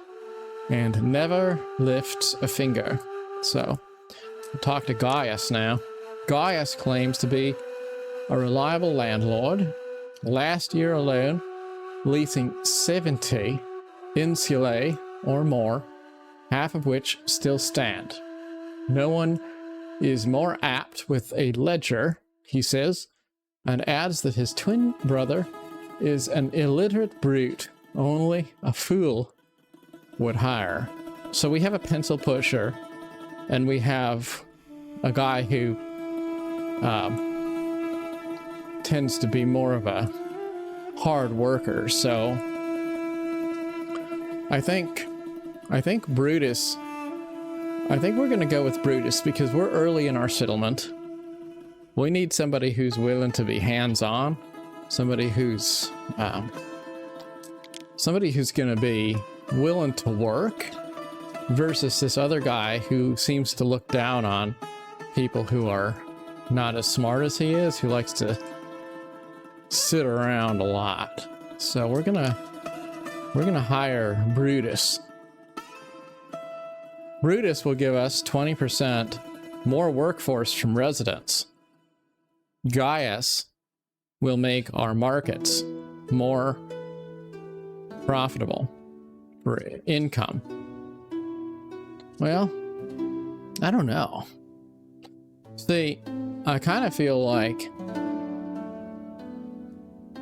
and never lifts a finger. So, we'll talk to Gaius now. Gaius claims to be a reliable landlord, last year alone leasing 70 insulae or more, half of which still stand. No one is more apt with a ledger, he says, and adds that his twin brother is an illiterate brute only a fool would hire. So we have a pencil pusher, and we have a guy who tends to be more of a hard worker. So I think Brutus, I think we're going to go with Brutus because we're early in our settlement. We need somebody who's willing to be hands-on, somebody who's going to be willing to work, versus this other guy who seems to look down on people who are not as smart as he is, who likes to sit around a lot. So we're gonna hire Brutus. Brutus will give us 20% more workforce from residents. Gaius will make our markets more profitable for income. Well, I don't know. See, I kind of feel like,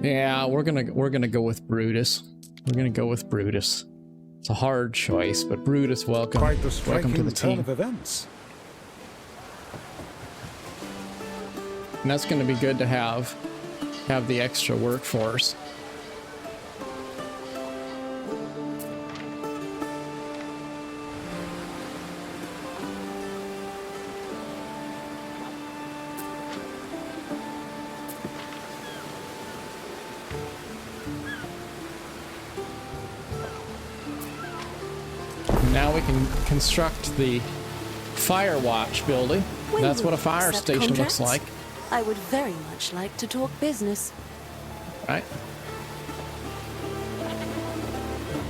yeah, we're gonna go with Brutus. We're gonna go with Brutus. It's a hard choice, but Brutus, welcome. Quite the striking Welcome to the turn team. of events. And that's going to be good to have the extra workforce. Now we can construct the Fire Watch building. When That's will what a you fire accept station contracts? looks like. I would very much like to talk business. Right?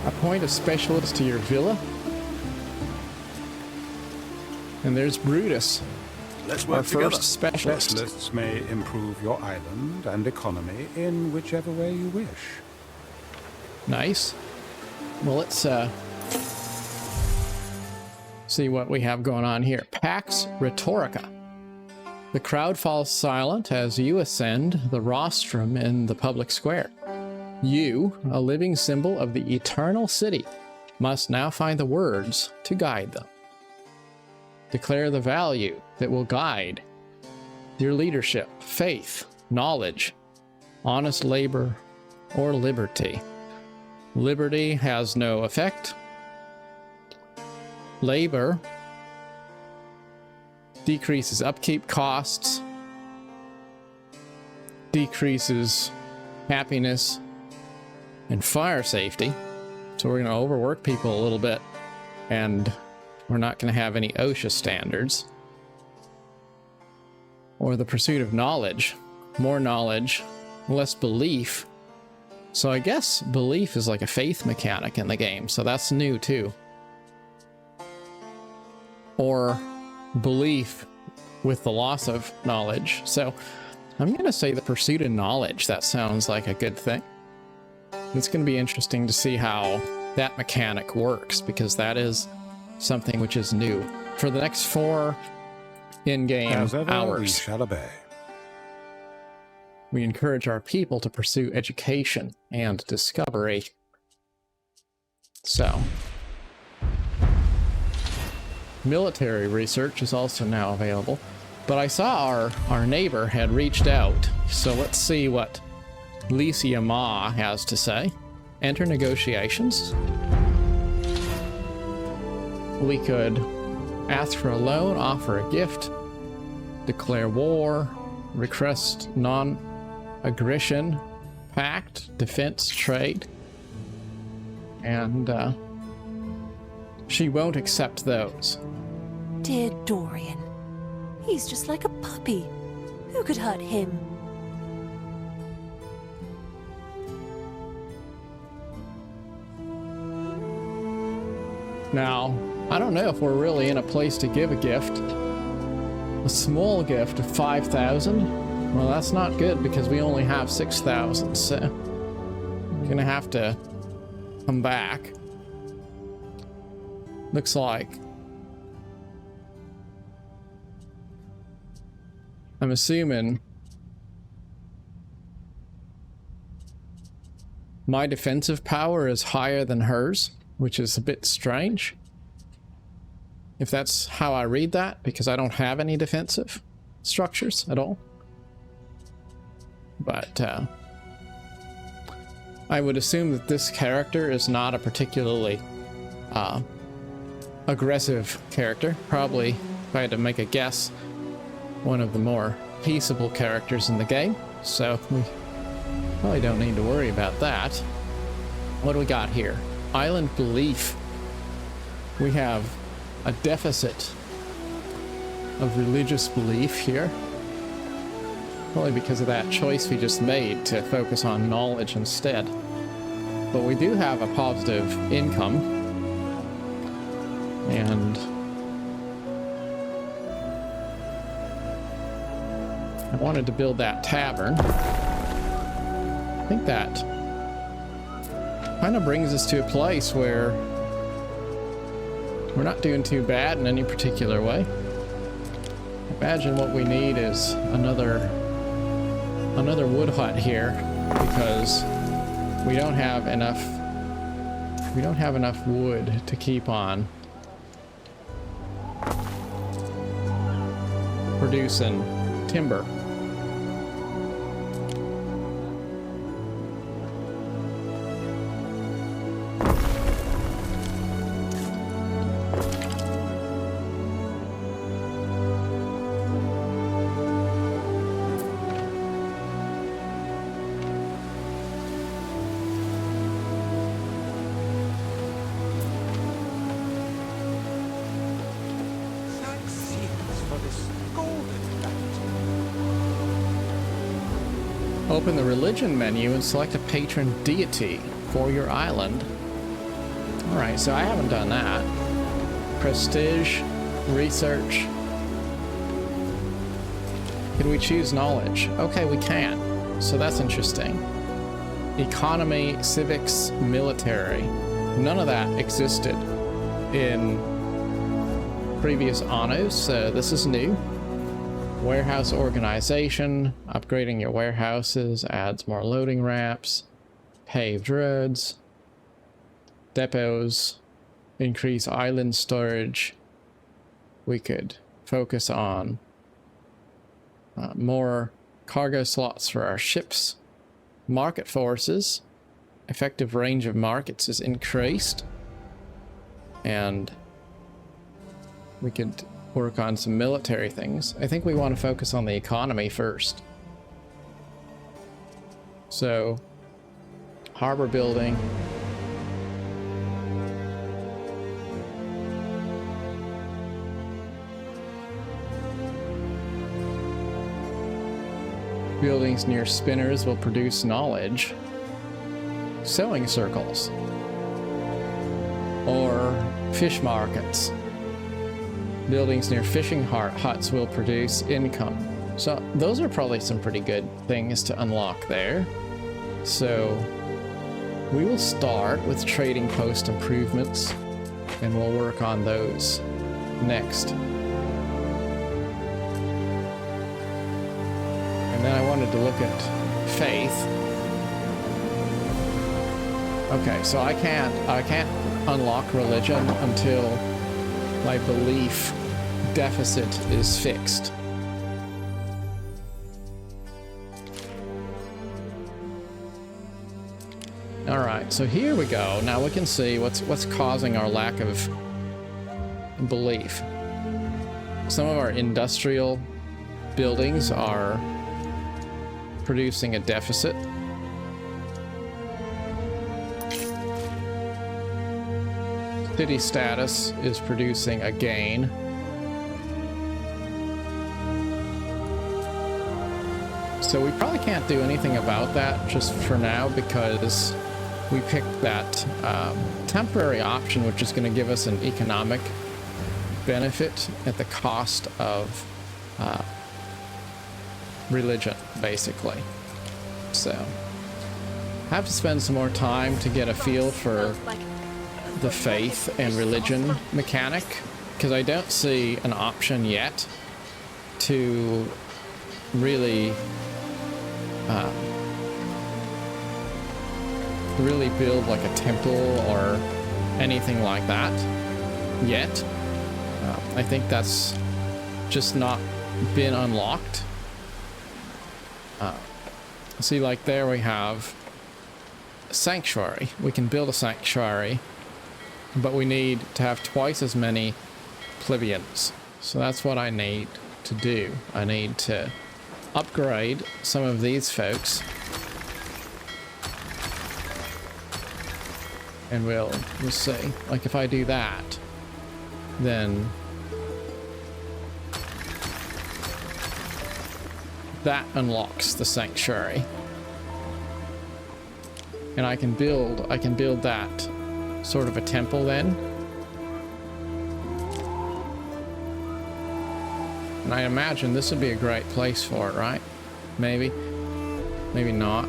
Appoint a specialist to your villa. And there's Brutus, Let's our work together. first specialist. Specialists may improve your island and economy in whichever way you wish. Nice. Well, let's see what we have going on here. Pax Rhetorica. The crowd falls silent as you ascend the rostrum in the public square. You, a living symbol of the eternal city, must now find the words to guide them. Declare the value that will guide your leadership, faith, knowledge, honest labor, or liberty. Liberty has no effect. Labor decreases upkeep costs, decreases happiness and fire safety. So we're going to overwork people a little bit, and we're not going to have any OSHA standards. Or the pursuit of knowledge. More knowledge, less belief. So I guess belief is like a faith mechanic in the game, so that's new too. Or belief with the loss of knowledge. So I'm going to say the pursuit of knowledge. That sounds like a good thing. It's going to be interesting to see how that mechanic works, because that is something which is new. For the next 4 in-game As ever, we hours, shall obey. we encourage our people to pursue education and discovery. So, military research is also now available. But I saw our neighbor had reached out, so let's see what Latium has to say. Enter negotiations. We could ask for a loan, offer a gift, declare war, request non-aggression, pact, defense, trade, and she won't accept those. Dear Dorian, he's just like a puppy. Who could hurt him? Now, I don't know if we're really in a place to give a gift. A small gift of 5,000? Well, that's not good because we only have 6,000, so we're gonna have to come back. Looks like I'm assuming my defensive power is higher than hers, which is a bit strange. If that's how I read that, because I don't have any defensive structures at all. But I would assume that this character is not a particularly aggressive character. Probably, if I had to make a guess, one of the more peaceable characters in the game. So we probably don't need to worry about that. What do we got here? Island belief. We have a deficit of religious belief here. Probably because of that choice we just made to focus on knowledge instead. But we do have a positive income. And I wanted to build that tavern. I think that kind of brings us to a place where we're not doing too bad in any particular way. Imagine what we need is another wood hut here, because we don't have enough wood to keep on producing timber. Open the religion menu and select a patron deity for your island. Alright, so I haven't done that. Prestige, research. Can we choose knowledge? Okay, we can. So that's interesting. Economy, civics, military. None of that existed in previous Annos, so this is new. Warehouse organization, upgrading your warehouses adds more loading ramps, paved roads, depots, increase island storage. We could focus on more cargo slots for our ships. Market forces, effective range of markets is increased, and we could work on some military things. I think we want to focus on the economy first. So, harbor building. Buildings near spinners will produce knowledge. Sewing circles. Or fish markets. Buildings near fishing huts will produce income. So those are probably some pretty good things to unlock there. So we will start with trading post improvements, and we'll work on those next. And then I wanted to look at faith. Okay, so I can't unlock religion until my belief deficit is fixed. All right, so here we go. Now we can see what's causing our lack of belief. Some of our industrial buildings are producing a deficit. City status is producing a gain. So we probably can't do anything about that just for now because we picked that temporary option, which is going to give us an economic benefit at the cost of religion, basically. So I have to spend some more time to get a feel for the faith and religion mechanic, because I don't see an option yet to really build like a temple or anything like that yet. I think that's just not been unlocked. See, like there we have a sanctuary. We can build a sanctuary, but we need to have twice as many plebeians. So that's what I need to do. I need to upgrade some of these folks. And we'll see. Like if I do that, then that unlocks the sanctuary. And I can build that sort of a temple then. And I imagine this would be a great place for it, right? Maybe. Maybe not.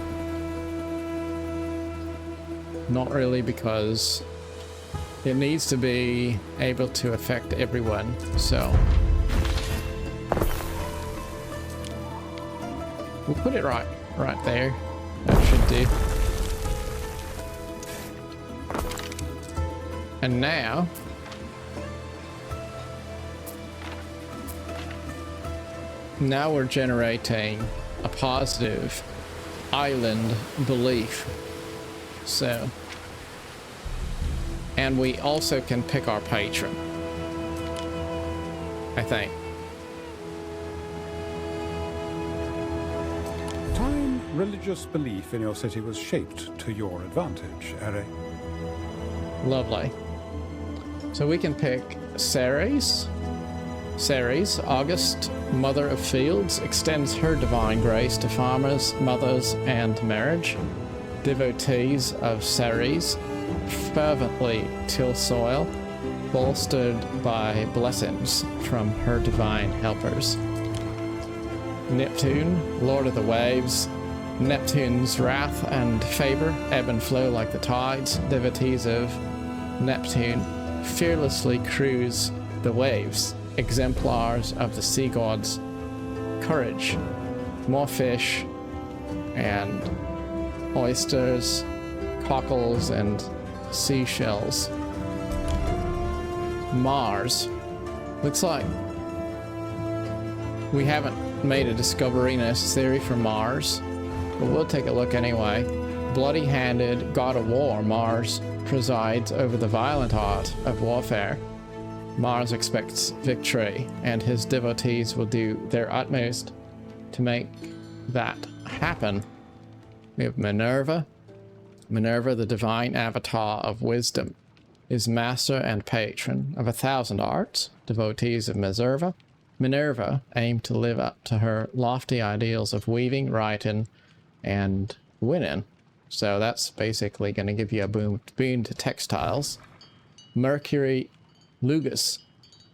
Not really, because it needs to be able to affect everyone, so we'll put it right there. That should do. And now we're generating a positive island belief. So, and we also can pick our patron, I think. Time religious belief in your city was shaped to your advantage, Ere. Lovely. So we can pick Ceres. Ceres, August, Mother of Fields, extends her divine grace to farmers, mothers, and marriage. Devotees of Ceres fervently till soil, bolstered by blessings from her divine helpers. Neptune, Lord of the Waves. Neptune's wrath and favor ebb and flow like the tides. Devotees of Neptune fearlessly cruise the waves, exemplars of the sea god's courage. More fish and oysters, cockles, and seashells. Mars. Looks like we haven't made a discovery necessary for Mars, but we'll take a look anyway. Bloody-handed god of war, Mars presides over the violent art of warfare. Mars expects victory, and his devotees will do their utmost to make that happen. We have Minerva. Minerva, the divine avatar of wisdom, is master and patron of 1,000 arts. Devotees of Minerva aim to live up to her lofty ideals of weaving, writing, and winning. So that's basically going to give you a boon to textiles. Mercury, Lugus,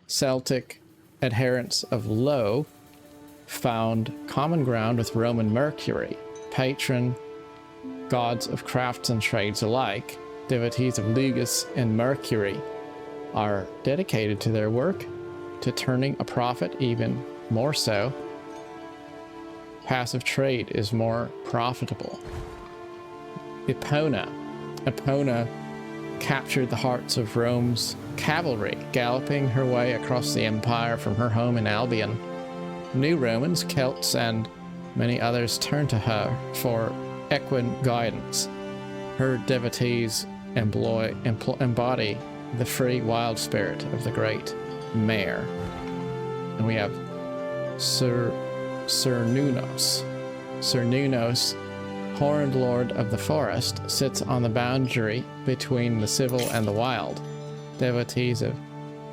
Celtic adherents of Lo, found common ground with Roman Mercury, patron gods of crafts and trades alike. Devotees of Lugus and Mercury are dedicated to their work, to turning a profit even more so. Passive trade is more profitable. Epona captured the hearts of Rome's cavalry, galloping her way across the empire from her home in Albion. New Romans, Celts, and many others turned to her for equine guidance. Her devotees embody the free wild spirit of the great mare. And we have Cernunnos. Cernunnos, horned lord of the forest, sits on the boundary between the civil and the wild. Devotees of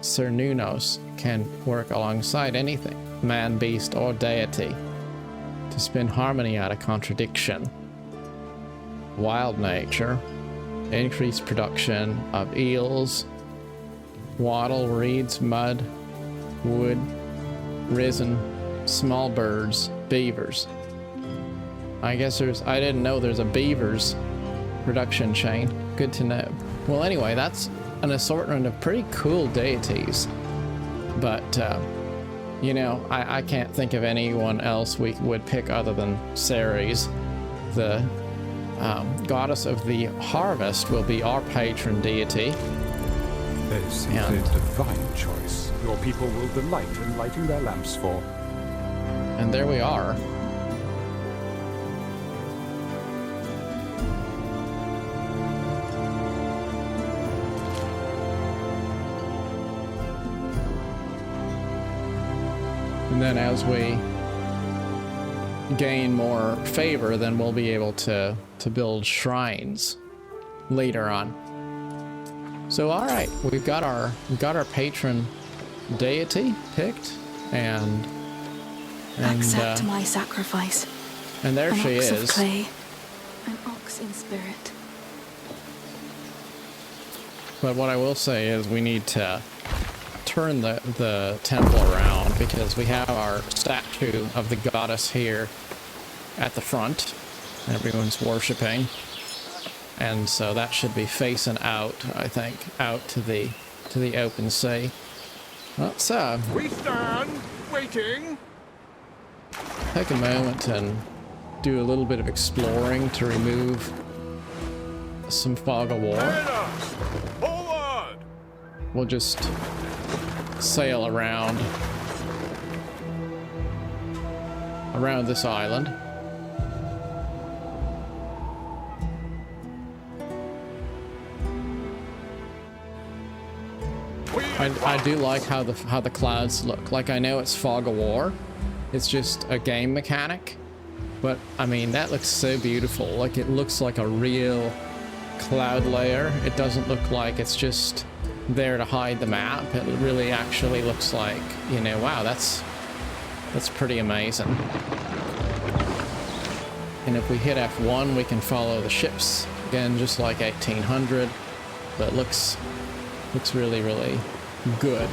Cernunnos can work alongside anything, man, beast, or deity, to spin harmony out of contradiction. Wild nature, increased production of eels, wattle, reeds, mud, wood, resin, small birds, beavers. I guess I didn't know there's a beavers production chain. Good to know. Well, anyway, that's an assortment of pretty cool deities. But, you know, I can't think of anyone else we would pick other than Ceres. The goddess of the harvest will be our patron deity. That is simply a divine choice. Your people will delight in lighting their lamps for. And there we are. And then as we gain more favor, then we'll be able to build shrines later on. So all right, we've got our patron deity picked, and accept my sacrifice. And there she is. An ox of clay, an ox in spirit. But what I will say is we need to turn the temple around, because we have our statue of the goddess here at the front. Everyone's worshiping, and so that should be facing out, I think, out to the open sea. Let's We stand waiting. take a moment and do a little bit of exploring to remove some fog of war. Forward! We'll just sail around this island. I do like how the clouds look. Like, I know it's fog of war, it's just a game mechanic, but I mean, that looks so beautiful. Like, it looks like a real cloud layer. It doesn't look like it's just there to hide the map. It really actually looks like, you know, wow, that's pretty amazing. And if we hit F1, we can follow the ships again, just like 1800, but it looks really, really good.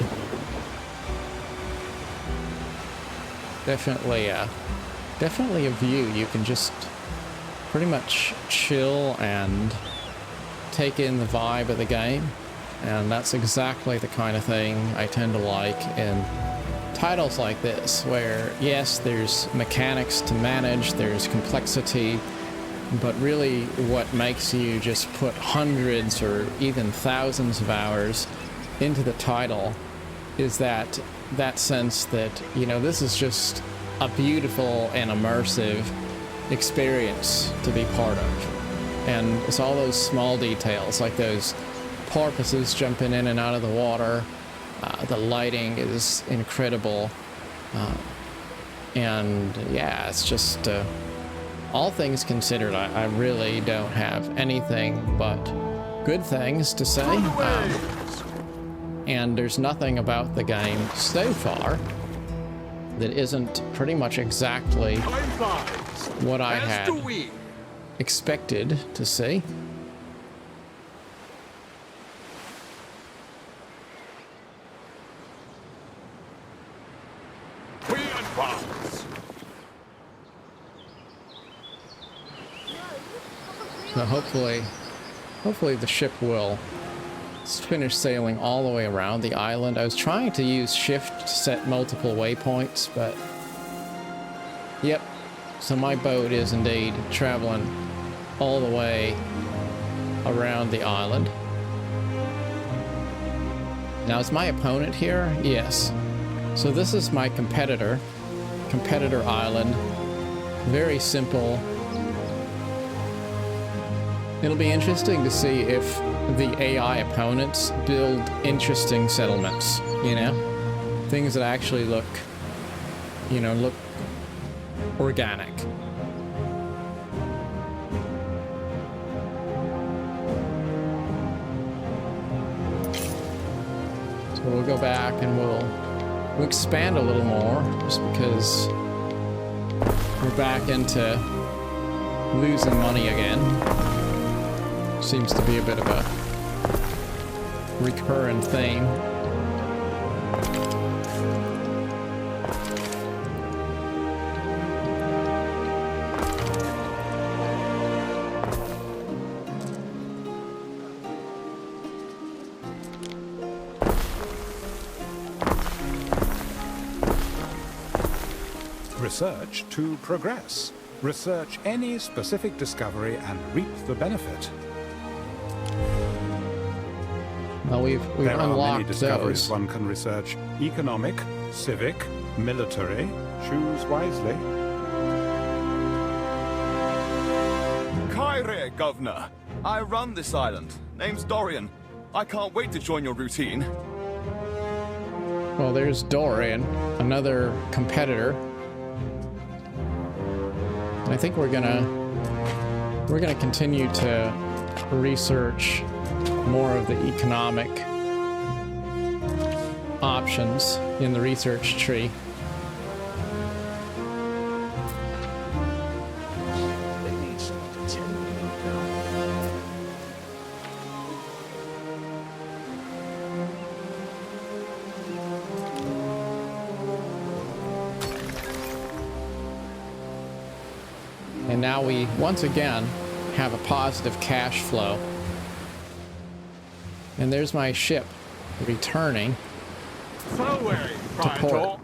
Definitely a view you can just pretty much chill and take in the vibe of the game, and that's exactly the kind of thing I tend to like in titles like this, where yes, there's mechanics to manage, there's complexity, but really what makes you just put hundreds or even thousands of hours into the title is that sense that, you know, this is just a beautiful and immersive experience to be part of. And it's all those small details, like those porpoises jumping in and out of the water. The lighting is incredible. And yeah, it's just, all things considered, I really don't have anything but good things to say. And there's nothing about the game so far that isn't pretty much exactly what I had expected to see. So hopefully the ship will finish sailing all the way around the island. I was trying to use shift to set multiple waypoints, but yep. So my boat is indeed traveling all the way around the island. Now, is my opponent here? Yes. So this is my competitor island. Very simple. It'll be interesting to see if the AI opponents build interesting settlements, you know? Things that actually look, you know, look organic. So we'll go back and we'll expand a little more, just because we're back into losing money again. Seems to be a bit of a recurring theme. Research to progress. Research any specific discovery and reap the benefit. Well, we've there are unlocked many discoveries those. one can research. Economic, civic, military. Choose wisely. Kyrie, Governor. I run this island. Name's Dorian. I can't wait to join your routine. Well, there's Dorian, another competitor. I think we're gonna continue to research more of the economic options in the research tree. They need some attention now. And now we once again have a positive cash flow. And there's my ship returning to port.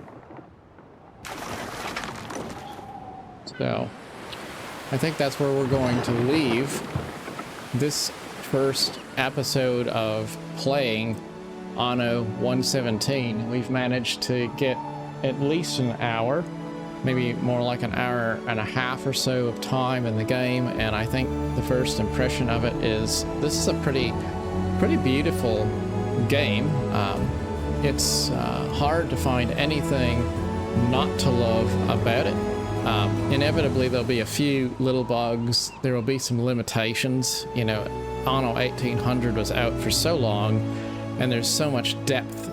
So I think that's where we're going to leave this first episode of playing Anno 117. We've managed to get at least an hour, maybe more like an hour and a half or so of time in the game, and I think the first impression of it is this is a pretty beautiful game. It's hard to find anything not to love about it. Inevitably there'll be a few little bugs, there will be some limitations. You know, Anno 1800 was out for so long, and there's so much depth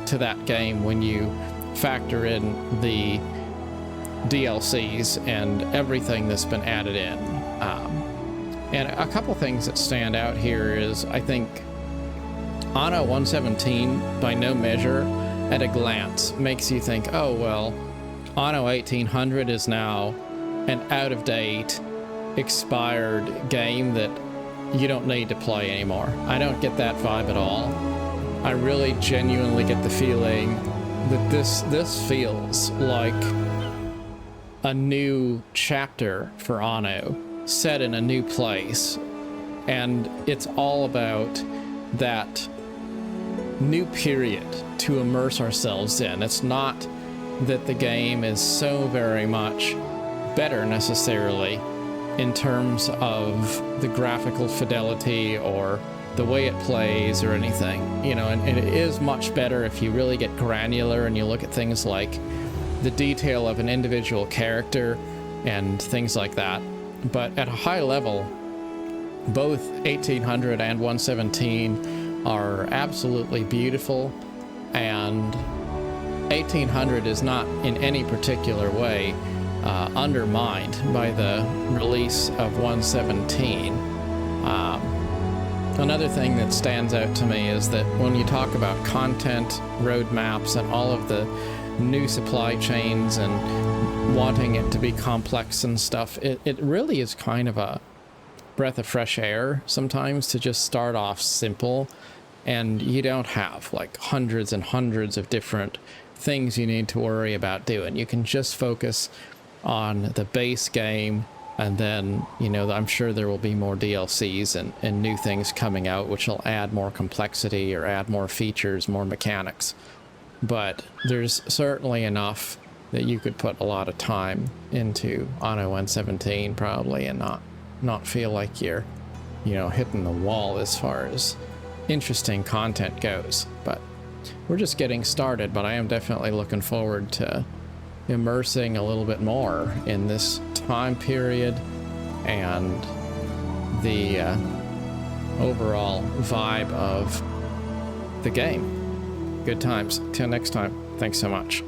to that game when you factor in the DLCs and everything that's been added in. And a couple things that stand out here is, I think Anno 117 by no measure at a glance makes you think, oh well, Anno 1800 is now an out-of-date, expired game that you don't need to play anymore. I don't get that vibe at all. I really genuinely get the feeling that this feels like a new chapter for Anno, set in a new place, and it's all about that new period to immerse ourselves in. It's not that the game is so very much better necessarily in terms of the graphical fidelity or the way it plays or anything, you know, and it is much better if you really get granular and you look at things like the detail of an individual character and things like that. But at a high level, both 1800 and 117 are absolutely beautiful, and 1800 is not in any particular way undermined by the release of 117. Another thing that stands out to me is that when you talk about content, roadmaps, and all of the new supply chains and wanting it to be complex and stuff, it really is kind of a breath of fresh air sometimes to just start off simple, and you don't have like hundreds and hundreds of different things you need to worry about doing. You can just focus on the base game, and then, you know, I'm sure there will be more DLCs and new things coming out which will add more complexity or add more features, more mechanics. But there's certainly enough that you could put a lot of time into Anno 117 probably and not feel like you're you know, hitting the wall as far as interesting content goes. But we're just getting started, but I am definitely looking forward to immersing a little bit more in this time period and the overall vibe of the game. Good times. Till next time. Thanks so much.